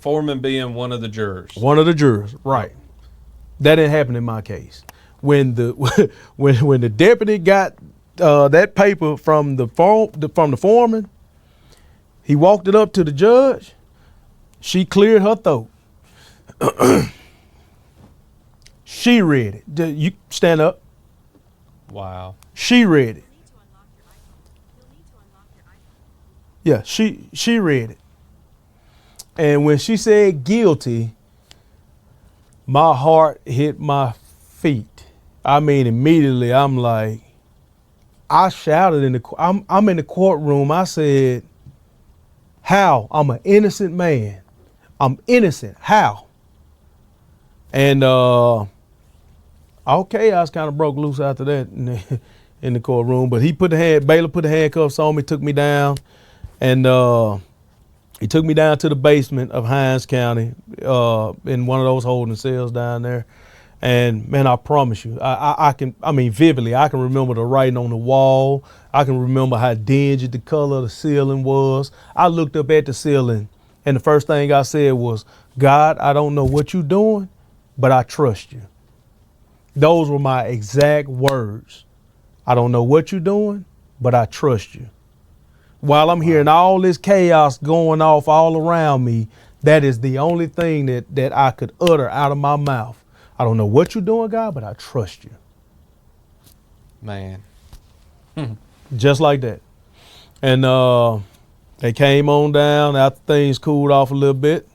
Foreman being one of the jurors. One of the jurors, right. That didn't happen in my case. When the when the deputy got that paper from the foreman, he walked it up to the judge. She cleared her throat. She read it. You stand up. Wow. She read it. Yeah, she read it. And when she said guilty, my heart hit my feet. I mean, immediately I'm like, I shouted I'm in the courtroom. I said, how? I'm an innocent man. I'm innocent. How? And okay, I was kind of broke loose after that in the courtroom. But Baylor put the handcuffs on me, took me down, and he took me down to the basement of Hinds County in one of those holding cells down there. And man, I promise you, I can vividly, I can remember the writing on the wall. I can remember how dingy the color of the ceiling was. I looked up at the ceiling, and the first thing I said was, God, I don't know what you're doing, but I trust you. Those were my exact words. I don't know what you're doing, but I trust you. While I'm hearing all this chaos going off all around me, that is the only thing that I could utter out of my mouth. I don't know what you're doing, God, but I trust you. Man. Just like that. And they came on down after things cooled off a little bit.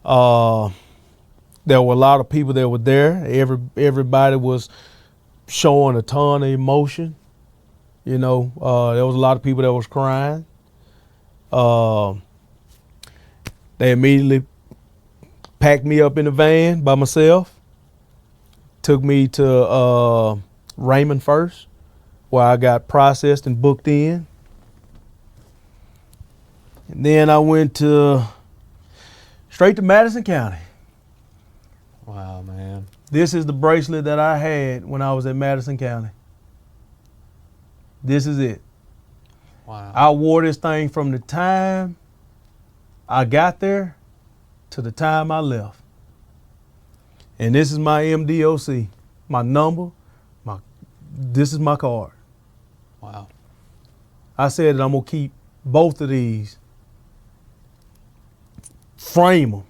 There were a lot of people that were there. Everybody was showing a ton of emotion. You know, there was a lot of people that was crying. They immediately packed me up in the van by myself, took me to Raymond first, where I got processed and booked in. And then I went straight to Madison County. Wow, man. This is the bracelet that I had when I was at Madison County. This is it. Wow. I wore this thing from the time I got there to the time I left. And this is my MDOC, my number, this is my card. Wow. I said that I'm gonna keep both of these, frame them,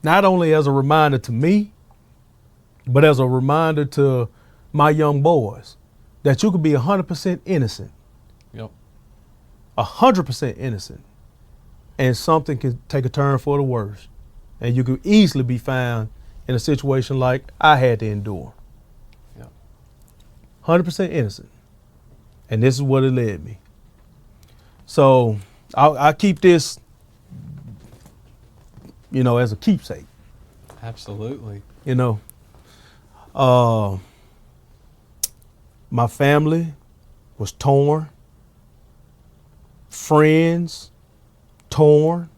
not only as a reminder to me, but as a reminder to my young boys. that you could be 100% innocent. Yep. 100% innocent. And something can take a turn for the worse. And you could easily be found in a situation like I had to endure. Yep. 100% innocent. And this is what it led me. So I keep this, as a keepsake. Absolutely. My family was torn. Friends, torn.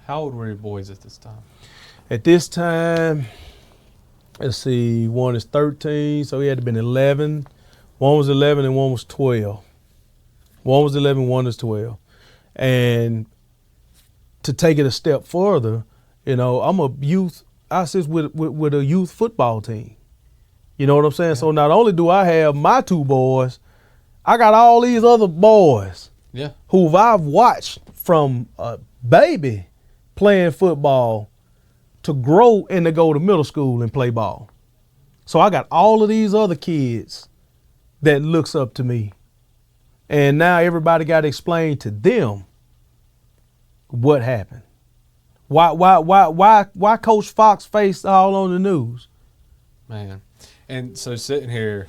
How old were your boys at this time? At this time, let's see, one is 13, so he had to been 11. One was 11 and one was 12. One was 11, one is 12. And to take it a step further, I'm a youth, I assist with a youth football team. You know what I'm saying? Yeah. So not only do I have my 2 boys, I got all these other boys who I've watched from a baby playing football to grow and to go to middle school and play ball. So I got all of these other kids that looks up to me. And now everybody got to explain to them what happened. Why Coach Fox faced all on the news? Man. And so sitting here,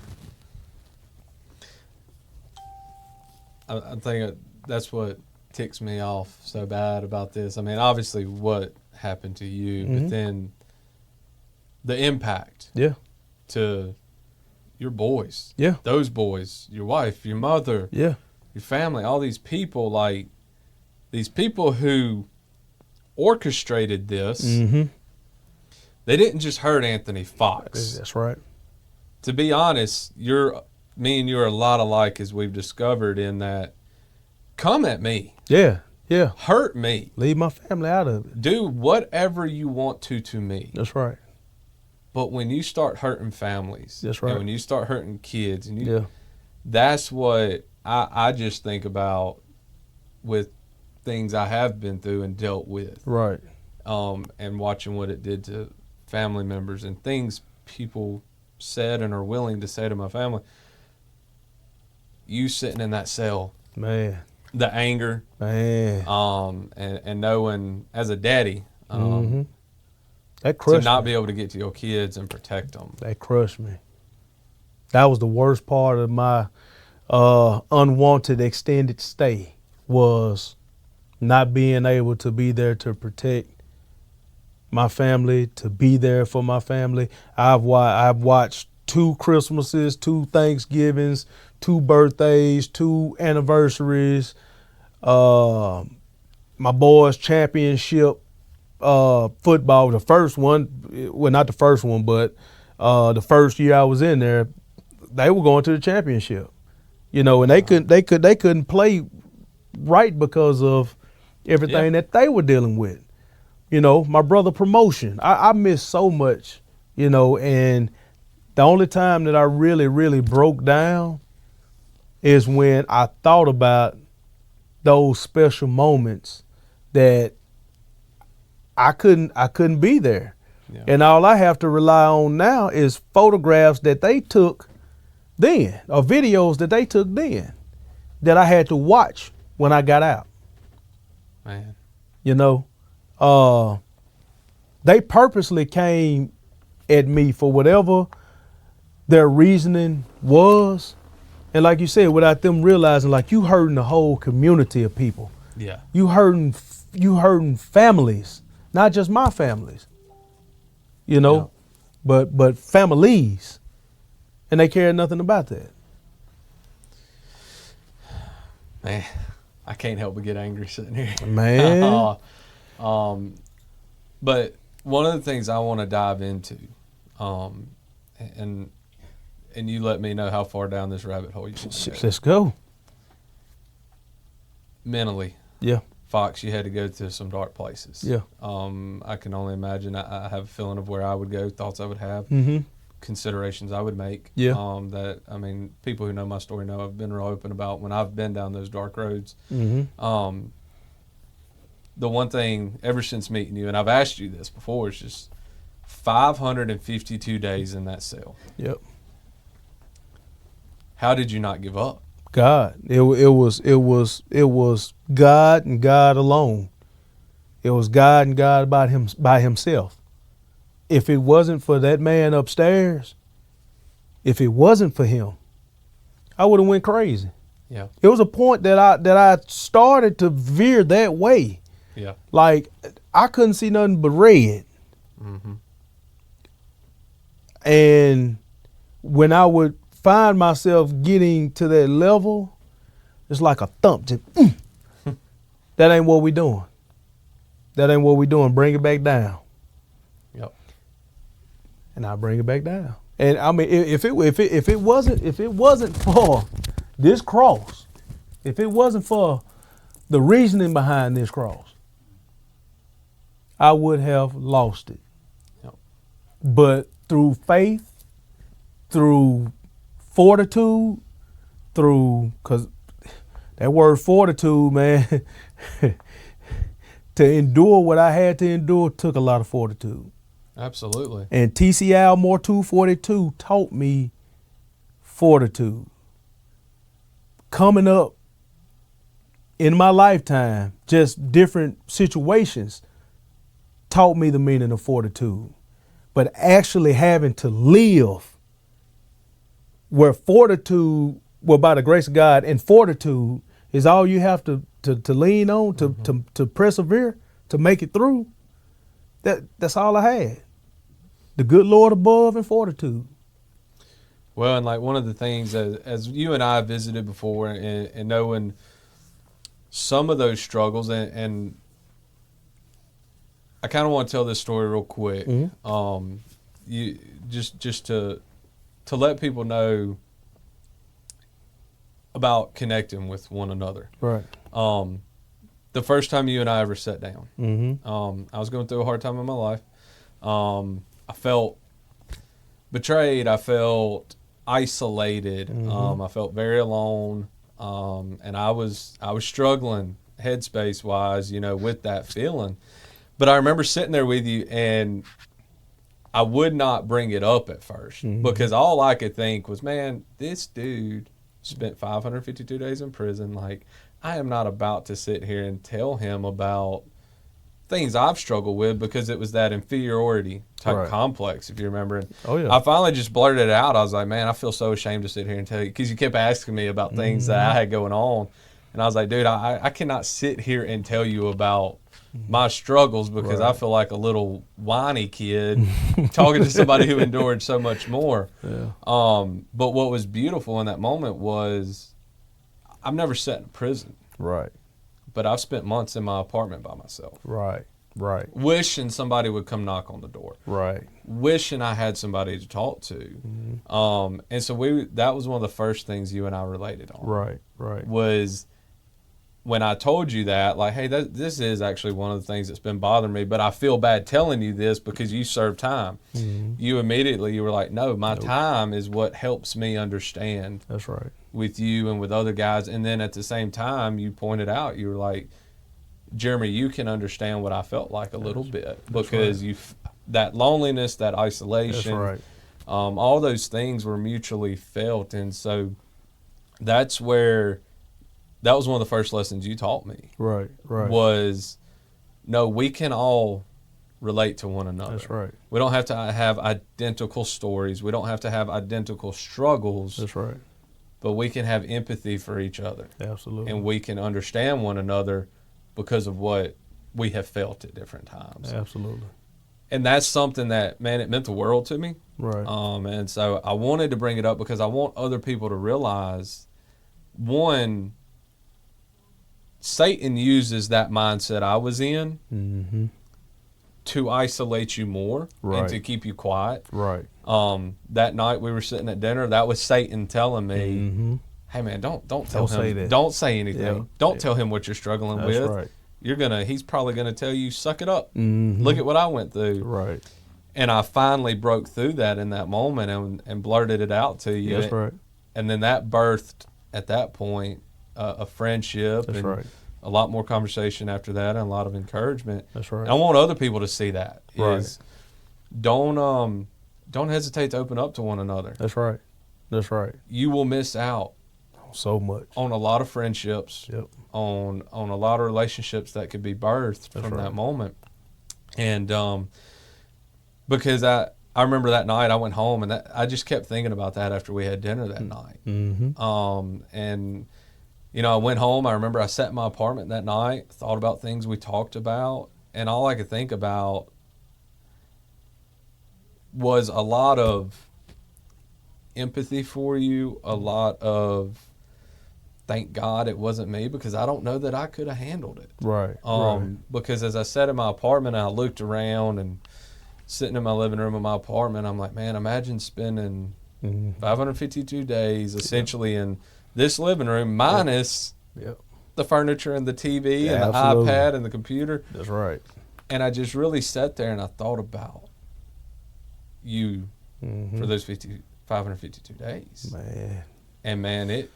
I think that's what ticks me off so bad about this. I mean, obviously what happened to you, but then the impact to your boys, those boys, your wife, your mother, your family, all these people, like these people who orchestrated this, they didn't just hurt Anthony Fox. That's right. To be honest, me and you are a lot alike, as we've discovered, in that come at me. Yeah. Hurt me. Leave my family out of it. Do whatever you want to me. That's right. But when you start hurting families, that's right. And when you start hurting kids, and that's what I just think about with things I have been through and dealt with. Right. And watching what it did to family members and things people said and are willing to say to my family. You sitting in that cell, man, the anger, man, and knowing as a daddy, that crushed to not me. Be able to get to your kids and protect them. That crushed me. That was the worst part of my unwanted extended stay, was not being able to be there to protect my family, to be there for my family. I've watched 2 Christmases, 2 Thanksgivings, 2 birthdays, 2 anniversaries, my boys' championship football, the first one, well, not the first one, but the first year I was in there, they were going to the championship, and they couldn't play right because of everything that they were dealing with. My brother promotion. I missed so much, and the only time that I really, really broke down is when I thought about those special moments that I couldn't be there. Yeah. And all I have to rely on now is photographs that they took then, or videos that they took then, that I had to watch when I got out. Man. They purposely came at me for whatever their reasoning was. And like you said, without them realizing, like, you hurting the whole community of people. Yeah. You hurting families, not just my families, but families. And they care nothing about that. Man, I can't help but get angry sitting here. Man. But one of the things I want to dive into, and you let me know how far down this rabbit hole you want to go. Let's go. Mentally. Yeah. Fox, you had to go to some dark places. Yeah. I can only imagine. I have a feeling of where I would go, thoughts I would have, considerations I would make. Yeah. People who know my story know I've been real open about when I've been down those dark roads. The one thing ever since meeting you, and I've asked you this before, is just 552 days in that cell. Yep. How did you not give up? God. It was God and God alone. It was God and God by himself. If it wasn't for that man upstairs, if it wasn't for him, I would have went crazy. Yeah. It was a point that I started to veer that way. Yeah. Like I couldn't see nothing but red. Mm-hmm. And when I would find myself getting to that level, it's like a thump. Just, that ain't what we doing. That ain't what we doing. Bring it back down. Yep. And I bring it back down. And I mean, if it wasn't for this cross, if it wasn't for the reasoning behind this cross, I would have lost it. Yep. But through faith, through fortitude, because that word fortitude, man, to endure what I had to endure took a lot of fortitude. Absolutely. And T.C. Almore 242 taught me fortitude. Coming up in my lifetime, just different situations taught me the meaning of fortitude. But actually having to live where fortitude, well, by the grace of God, and fortitude is all you have to lean on, to persevere, to make it through. That's all I had. The good Lord above and fortitude. Well, and like one of the things as you and I visited before and knowing some of those struggles and I kind of want to tell this story real quick. Mm-hmm. You just to let people know about connecting with one another. Right. The first time you and I ever sat down, mm-hmm. I was going through a hard time in my life. I felt betrayed. I felt isolated. Mm-hmm. I felt very alone. And I was struggling headspace wise, with that feeling. But I remember sitting there with you, and I would not bring it up at first because all I could think was, man, this dude spent 552 days in prison. Like, I am not about to sit here and tell him about things I've struggled with because it was that inferiority type complex, if you remember. And oh, yeah. I finally just blurted it out. I was like, man, I feel so ashamed to sit here and tell you because you kept asking me about things that I had going on. And I was like, dude, I cannot sit here and tell you about my struggles because I feel like a little whiny kid talking to somebody who endured so much more. Yeah. But what was beautiful in that moment was I've never sat in prison. Right. But I've spent months in my apartment by myself. Right. Right. Wishing somebody would come knock on the door. Right. Wishing I had somebody to talk to. Mm-hmm. And so that was one of the first things you and I related on. Right. Right. Was when I told you that, like, hey, this is actually one of the things that's been bothering me, but I feel bad telling you this because you served time. Mm-hmm. You were like, no, my time is what helps me understand. That's right. With you and with other guys. And then at the same time, you pointed out, you were like, Jeremy, you can understand what I felt like a little bit because that loneliness, that isolation, all those things were mutually felt. And so that was one of the first lessons you taught me. Right. Was, no, we can all relate to one another. That's right. We don't have to have identical stories. We don't have to have identical struggles. That's right. But we can have empathy for each other. Absolutely. And we can understand one another because of what we have felt at different times. Absolutely. And that's something that, man, it meant the world to me. Right. And so I wanted to bring it up because I want other people to realize, one, Satan uses that mindset I was in to isolate you more and to keep you quiet. Right. That night we were sitting at dinner, that was Satan telling me, hey man, don't tell him. Say that. Don't say anything. Yeah. Don't tell him what you're struggling That's with. Right. He's probably gonna tell you, suck it up. Look at what I went through. Right. And I finally broke through that in that moment and blurted it out to you. That's right. And then that birthed at that point a friendship. That's right. A lot more conversation after that and a lot of encouragement. That's right. And I want other people to see that. Right. Don't hesitate to open up to one another. That's right. That's right. You will miss out So much. on a lot of friendships, Yep. on a lot of relationships that could be birthed from that moment. And because I remember that night I went home and I just kept thinking about that after we had dinner that night. Mm-hmm. And I went home. I remember I sat in my apartment that night, thought about things we talked about, and all I could think about was a lot of empathy for you, a lot of thank God it wasn't me, because I don't know that I could have handled it. Right. Because as I sat in my apartment and I looked around and sitting in my living room of my apartment, I'm like, man, imagine spending 552 days essentially in this living room minus the furniture and the TV and the iPad and the computer. That's right. And I just really sat there and I thought about you for those 552 days. Man. And man, I ain't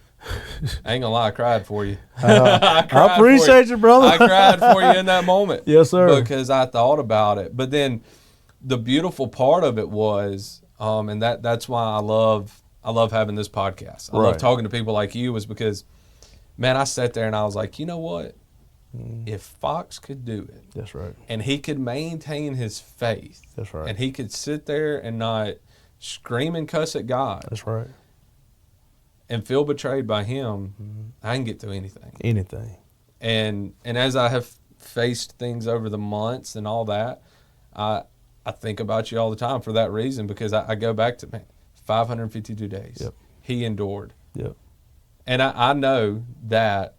gonna lie, I cried for you. I appreciate you, brother. I cried for you in that moment. Yes, sir. Because I thought about it. But then the beautiful part of it was, and that's why I love having this podcast. I love talking to people like you, was because, man, I sat there and I was like, you know what? If Fox could do it, that's right, and he could maintain his faith, that's right, and he could sit there and not scream and cuss at God, that's right, and feel betrayed by him, I can get through anything. And as I have faced things over the months and all that, I think about you all the time for that reason, because I go back to 552 days. Yep. He endured. Yep. And I know that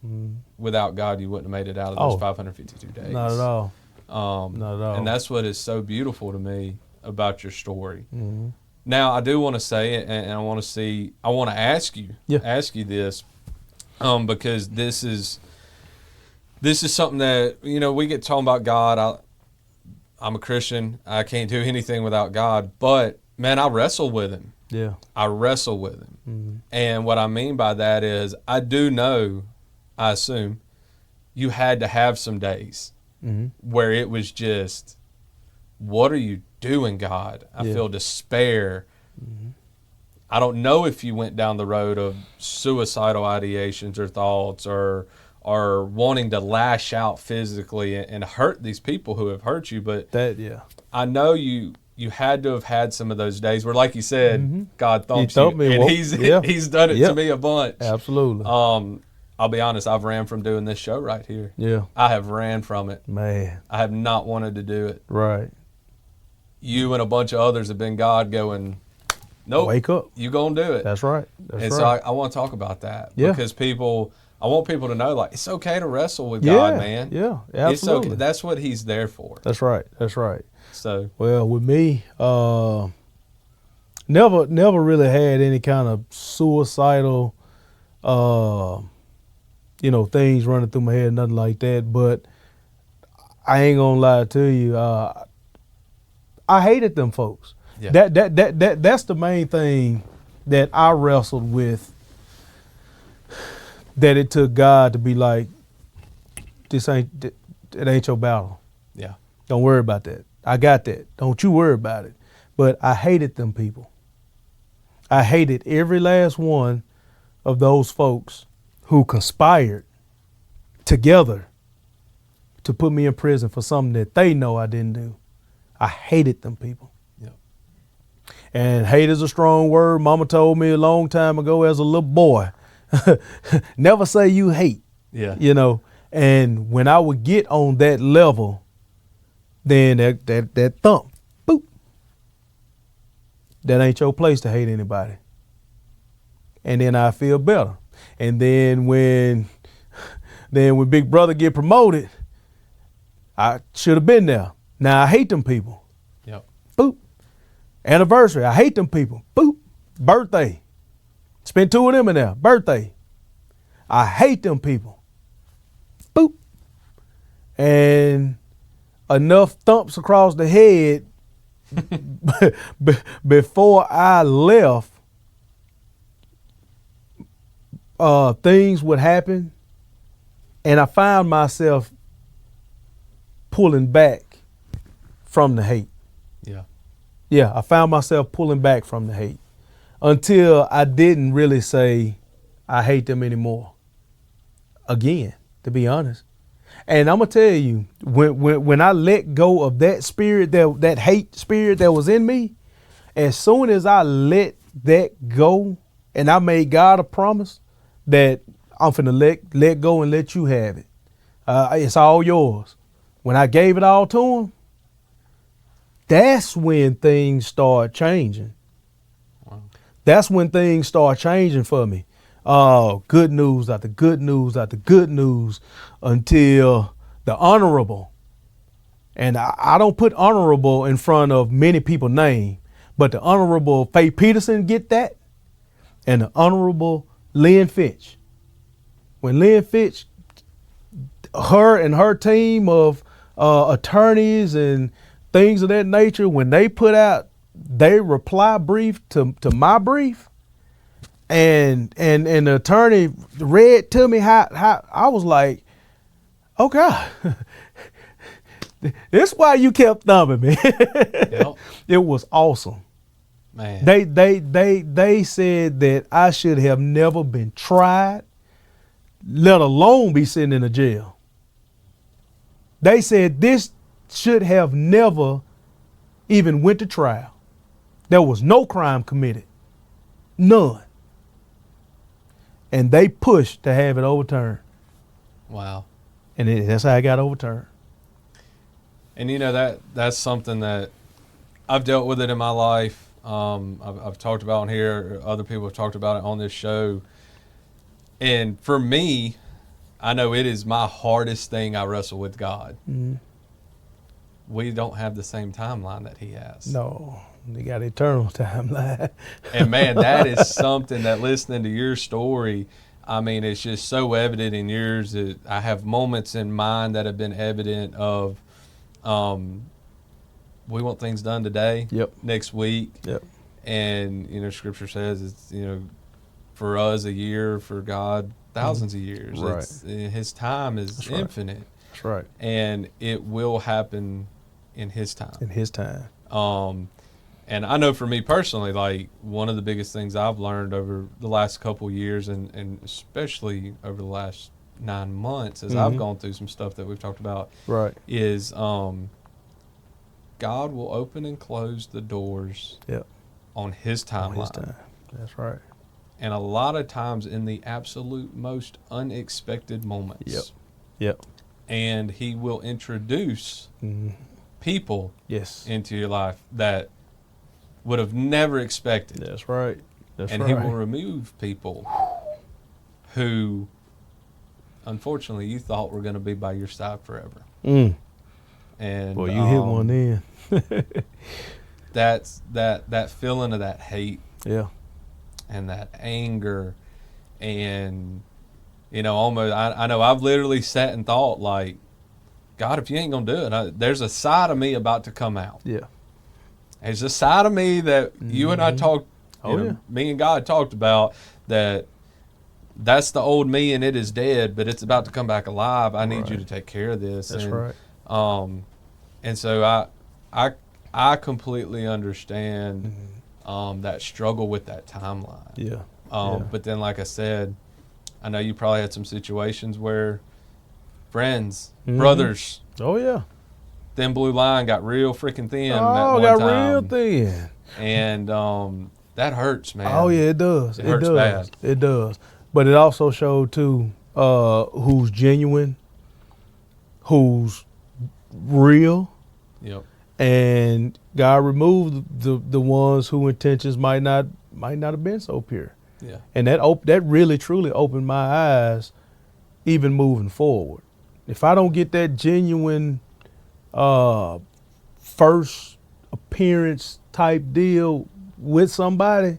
without God, you wouldn't have made it out of those 552 days. Not at all. Not at all. And that's what is so beautiful to me about your story. Mm-hmm. Now, I do want to say it, and I want to ask you this, because this is something that, we get talking about God. I'm a Christian. I can't do anything without God. But, man, I wrestle with him. Yeah. I wrestle with him. Mm-hmm. And what I mean by that is I do know, I assume, you had to have some days where it was just, what are you doing, God? I feel despair. I don't know if you went down the road of suicidal ideations or thoughts or wanting to lash out physically and hurt these people who have hurt you, but I know you had to have had some of those days where, like you said, God thumped you, and he's done it to me a bunch. Absolutely. I'll be honest, I've ran from doing this show right here. Yeah. I have ran from it. Man. I have not wanted to do it. Right. You and a bunch of others have been God going, nope. Wake up. You gonna do it. That's right. So I want to talk about that. Yeah. Because I want people to know, like, it's okay to wrestle with God, man. Yeah, absolutely. It's okay. That's what he's there for. That's right. So, well, with me, never really had any kind of suicidal, things running through my head, nothing like that. But I ain't gonna lie to you, I hated them folks. Yeah. That's the main thing that I wrestled with. That it took God to be like, it ain't your battle. Yeah. Don't worry about that. I got that. Don't you worry about it. But I hated them people. I hated every last one of those folks who conspired together to put me in prison for something that they know I didn't do. I hated them people. Yeah. And hate is a strong word. Mama told me a long time ago as a little boy, never say you hate. Yeah. And when I would get on that level, then that thump, boop. That ain't your place to hate anybody. And then I feel better. And then when Big Brother get promoted, I should have been there. Now I hate them people. Yep. Boop. Anniversary, I hate them people. Boop. Birthday. Spent 2 of them in there. Birthday. I hate them people. Boop. And enough thumps across the head before I left, things would happen, and I found myself pulling back from the hate. Yeah. Yeah, I found myself pulling back from the hate until I didn't really say I hate them anymore. Again, to be honest. And I'm gonna tell you, when I let go of that spirit, that hate spirit that was in me, as soon as I let that go, and I made God a promise that I'm finna let go and let you have it. It's all yours. When I gave it all to him, that's when things start changing. Wow. That's when things start changing for me. Good news after good news after good news until the honorable. And I don't put honorable in front of many people's name, but the honorable Faye Peterson get that, and the honorable Lynn Fitch. When Lynn Fitch, her and her team of attorneys and things of that nature, when they put out their reply brief to my brief, and the attorney read to me how I was like, oh God, this is why you kept thumping me. Yep. It was awesome. Man. They said that I should have never been tried, let alone be sitting in a jail. They said this should have never even went to trial. There was no crime committed. None. And they pushed to have it overturned. Wow. And that's how I got overturned. And that's something that I've dealt with it in my life. I've talked about on here. Other people have talked about it on this show. And for me, I know it is my hardest thing I wrestle with God. Mm-hmm. We don't have the same timeline that he has. No, they got eternal timeline. And man, that is something that listening to your story, I mean, it's just so evident in yours. That I have moments in mine that have been evident of, we want things done today, yep, next week. Yep. And, Scripture says it's, for us a year, for God, thousands of years. Right. His time is That's infinite. Right. That's right. And it will happen in his time. In his time. And I know for me personally, like one of the biggest things I've learned over the last couple years and especially over the last 9 months as I've gone through some stuff that we've talked about, right, is God will open and close the doors, yep, on his timeline. On his time. That's right. And a lot of times in the absolute most unexpected moments. Yep. Yep. And he will introduce people into your life that would have never expected. That's right. And he will remove people who, unfortunately, you thought were going to be by your side forever. And well, you hit one in. That's that feeling of that hate. Yeah. And that anger, and almost I know I've literally sat and thought like, God, if you ain't gonna do it, there's a side of me about to come out. Yeah. There's a side of me that you and I talked, me and God talked about that's the old me and it is dead, but it's about to come back alive. I need you to take care of this. That's right. And so I completely understand that struggle with that timeline. Yeah. But then, like I said, I know you probably had some situations where friends, brothers. Oh, yeah. Thin blue line got real freaking thin that one got time. Real thin. And that hurts, man. Oh, yeah, it does. It hurts bad. It does. But it also showed, too, who's genuine, who's real. Yep. And God removed the ones whose intentions might not have been so pure. Yeah. And that really truly opened my eyes, even moving forward. If I don't get that genuine first appearance type deal with somebody,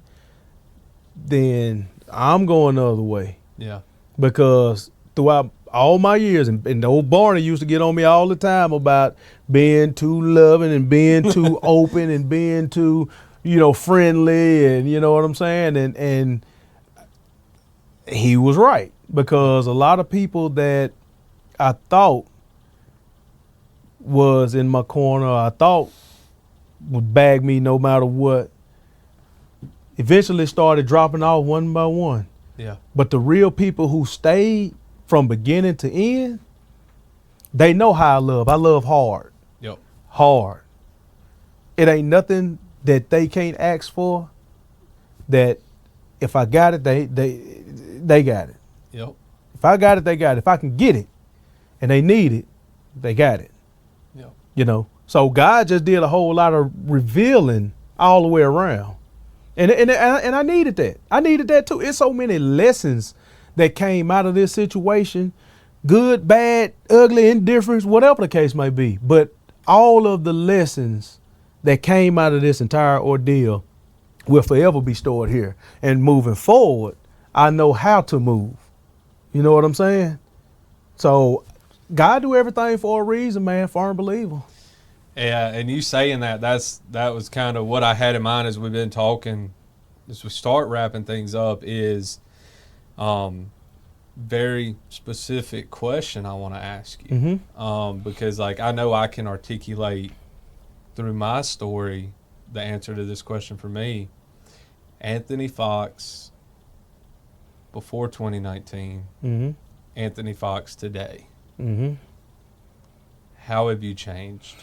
then I'm going the other way. Yeah. Because throughout all my years, and the old Barney used to get on me all the time about being too loving and being too open and being too, friendly, and you know what I'm saying? And he was right, because a lot of people that I thought was in my corner, I thought would bag me no matter what, Eventually started dropping off one by one. Yeah. But the real people who stayed from beginning to end, they know how I love. I love hard. Yep. Hard. It ain't nothing that they can't ask for that if I got it, they got it. Yep. If I got it, they got it. If I can get it and they need it, they got it. Yep. You know? So God just did a whole lot of revealing all the way around. And I needed that. I needed that too. It's so many lessons that came out of this situation. Good, bad, ugly, indifference, whatever the case may be. But all of the lessons that came out of this entire ordeal will forever be stored here. And moving forward, I know how to move. You know what I'm saying? So God do everything for a reason, man. Firm believer. Yeah, and you saying that was kind of what I had in mind as we've been talking, as we start wrapping things up, is very specific question I want to ask you. Mm-hmm. Because like I know I can articulate through my story the answer to this question for me. Anthony Fox before 2019, Mm-hmm. Anthony Fox today. Mm-hmm. How have you changed?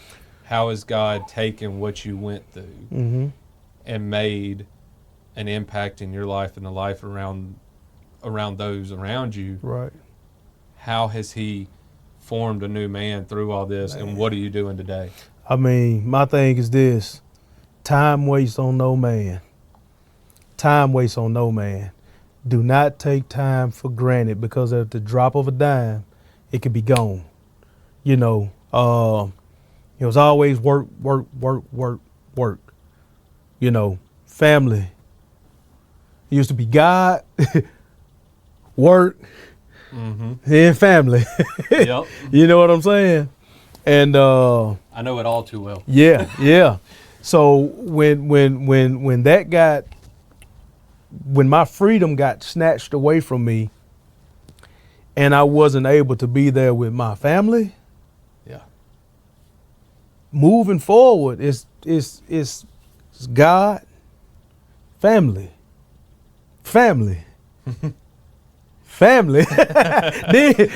How has God taken what you went through Mm-hmm. and made an impact in your life and the life around those around you? Right. How has He formed a new man through all this, and what are you doing today? I mean, my thing is this: time waits on no man. Time waits on no man. Do not take time for granted, because at the drop of a dime, it could be gone. You know, it was always work. You know, family. It used to be God, work, and family. Yep. You know what I'm saying? And I know it all too well. yeah. So when my freedom got snatched away from me, and I wasn't able to be there with my family, Yeah. moving forward is God, family, family.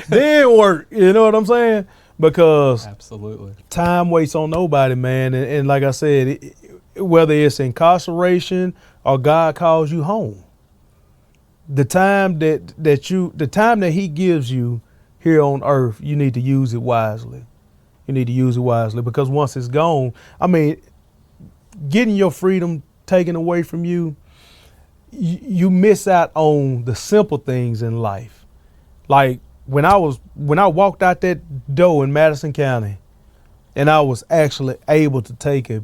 then work. You know what I'm saying? Because Absolutely. time waits on nobody, man. And like I said, whether it's incarceration or God calls you home, the time that He gives you here on earth, you need to use it wisely. You need to use it wisely, because once it's gone, I mean, getting your freedom taken away from you, you miss out on the simple things in life. Like when I walked out that door in Madison County, and I was actually able to take a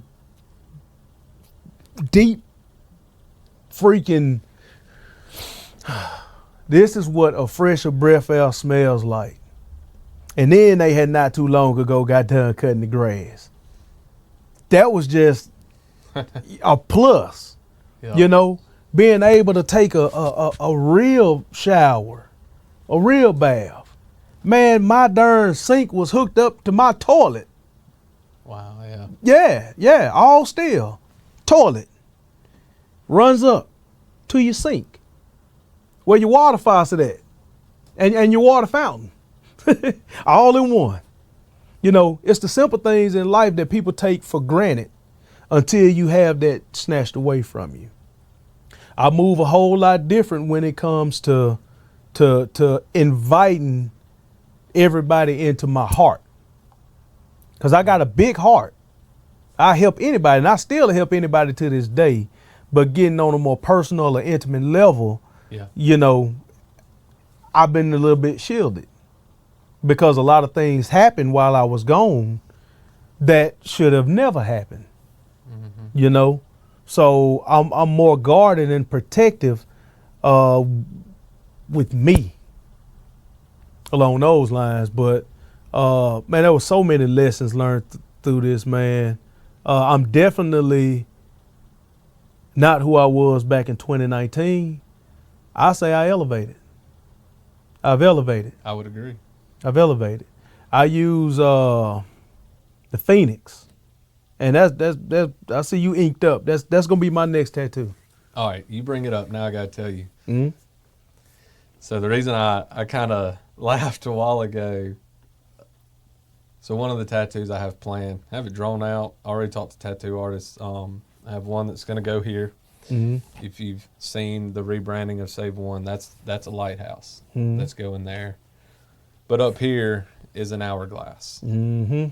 deep freaking, this is what a fresher breath air smells like. And then they had not too long ago got done cutting the grass. That was just a plus. Yeah. You know, being able to take a real shower, a real bath. Man, my darn sink was hooked up to my toilet. Wow. Yeah. Yeah, all steel. Toilet runs up to your sink, where your water faucet at, and your water fountain, all in one. You know, it's the simple things in life that people take for granted until you have that snatched away from you. I move a whole lot different when it comes to inviting everybody into my heart, because I got a big heart. I help anybody, and I still help anybody to this day, but getting on a more personal or intimate level, Yeah. you know, I've been a little bit shielded, because a lot of things happened while I was gone that should have never happened. You know, so I'm more guarded and protective with me along those lines. But man, there was so many lessons learned through this, man. I'm definitely not who I was back in 2019. I say I elevated. I've elevated. I would agree. I've elevated. I use the Phoenix, and that's I see you inked up. That's gonna be my next tattoo. All right, you bring it up. Now I got to tell you. Mm-hmm. So the reason I kind of laughed a while ago, so one of the tattoos I have planned, I have it drawn out. I already talked to tattoo artists. I have one that's going to go here. Mm-hmm. If you've seen the rebranding of SaveOne, that's a lighthouse Mm-hmm. that's going there. But up here is an hourglass. Mm-hmm.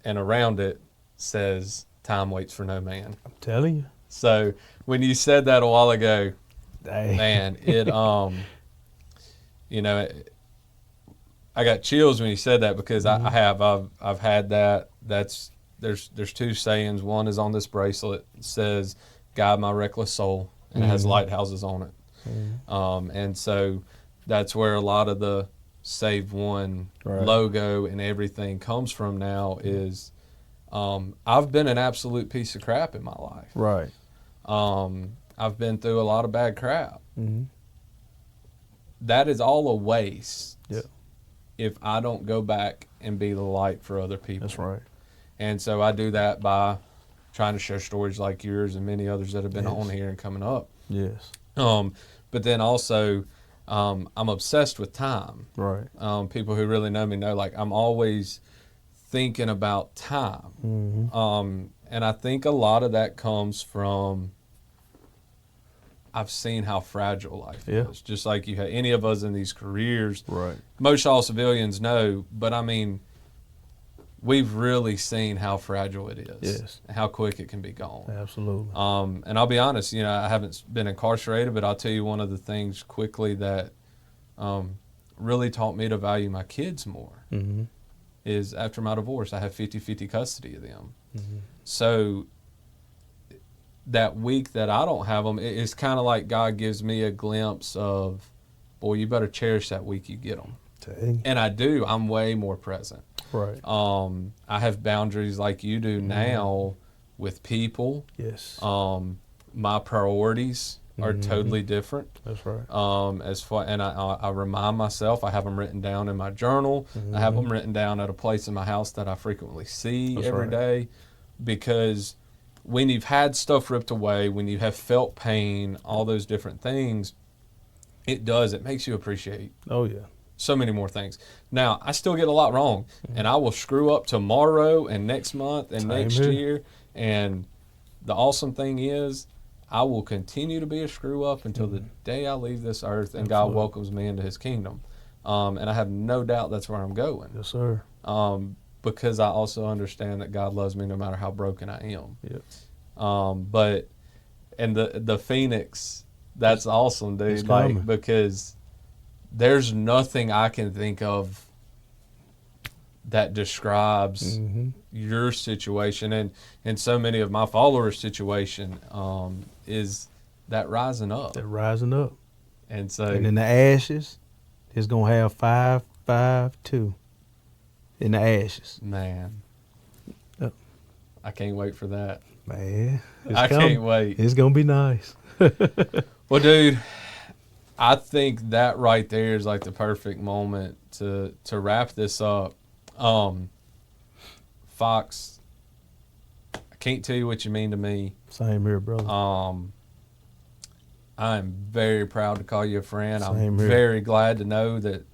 And around it says, "Time waits for no man." I'm telling you. So when you said that a while ago, Dang. man, it I got chills when you said that because I've had that. There's two sayings. One is on this bracelet. It says, "Guide my reckless soul," and it has lighthouses on it. And so that's where a lot of the SaveOne logo and everything comes from now is I've been an absolute piece of crap in my life. Right. I've been through a lot of bad crap. Mm-hmm. That is all a waste Yeah. if I don't go back and be the light for other people. That's right. And so I do that by trying to share stories like yours and many others that have been on here and coming up. Yes. But then also, I'm obsessed with time. Right. People who really know me know, like, I'm always thinking about time. Mm-hmm. And I think a lot of that comes from I've seen how fragile life is. Just like you had any of us in these careers. Right. Most all civilians know, but I mean, we've really seen how fragile it is. Yes. How quick it can be gone. Absolutely. And I'll be honest, I haven't been incarcerated, but I'll tell you one of the things quickly that really taught me to value my kids more Mm-hmm. is after my divorce, I have 50-50 custody of them. Mm-hmm. So that week that I don't have them, it's kind of like God gives me a glimpse of, boy, you better cherish that week you get them. Dang. And I do. I'm way more present. Right. I have boundaries like you do now with people. Yes. My priorities are totally different. That's right. I remind myself, I have them written down in my journal. I have them written down at a place in my house that I frequently see every day, because when you've had stuff ripped away, when you have felt pain, all those different things, it makes you appreciate Oh, yeah. so many more things. Now, I still get a lot wrong, and I will screw up tomorrow and next month and Same next here. year. And the awesome thing is, I will continue to be a screw up until the day I leave this earth and God welcomes me into his kingdom. And I have no doubt that's where I'm going. Yes, sir. Because I also understand that God loves me no matter how broken I am. Yep. And the Phoenix, that's awesome, dude. It's coming. Because there's nothing I can think of that describes your situation and so many of my followers' situation is that rising up. They're rising up. And so, And in the ashes, it's going to have 5-5-2 in the ashes. man, Yep. I can't wait for that. Man, I can't wait. It's going to be nice. Well, dude, I think that right there is like the perfect moment to wrap this up. Fox, I can't tell you what you mean to me. Same here, brother. I'm very proud to call you a friend. Same I'm here. very glad to know that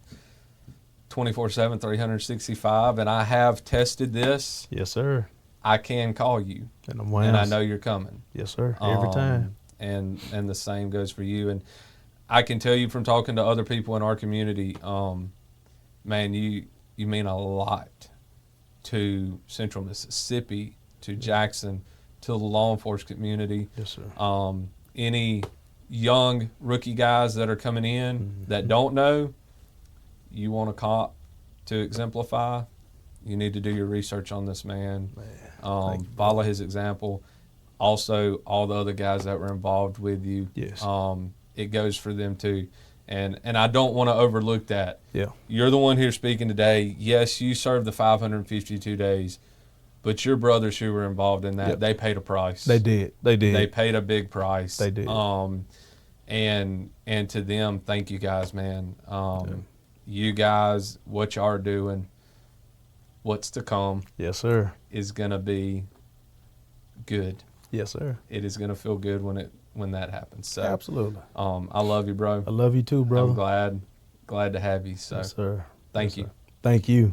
24/7, 365, and I have tested this. Yes, sir. I can call you, And and I know you're coming. Yes, sir. Every time. And the same goes for you. And I can tell you from talking to other people in our community, man, you mean a lot to Central Mississippi, to Jackson, to the law enforcement community. Yes, sir. Any young rookie guys that are coming in that don't know, you want a cop to exemplify, you need to do your research on this man. Follow his example. Also, all the other guys that were involved with you, Yes. It goes for them too. And I don't want to overlook that. Yeah. You're the one here speaking today. Yes, you served the 552 days, but your brothers who were involved in that, they paid a price. They did. They paid a big price. They did. And to them, thank you guys, man. You guys, what you are doing, what's to come Yes, sir. is going to be good. Yes, sir. it is going to feel good when that happens. So Absolutely. I love you, bro. I love you too, brother. I'm glad to have you. So Yes, sir. thank Yes, you. sir. Thank you.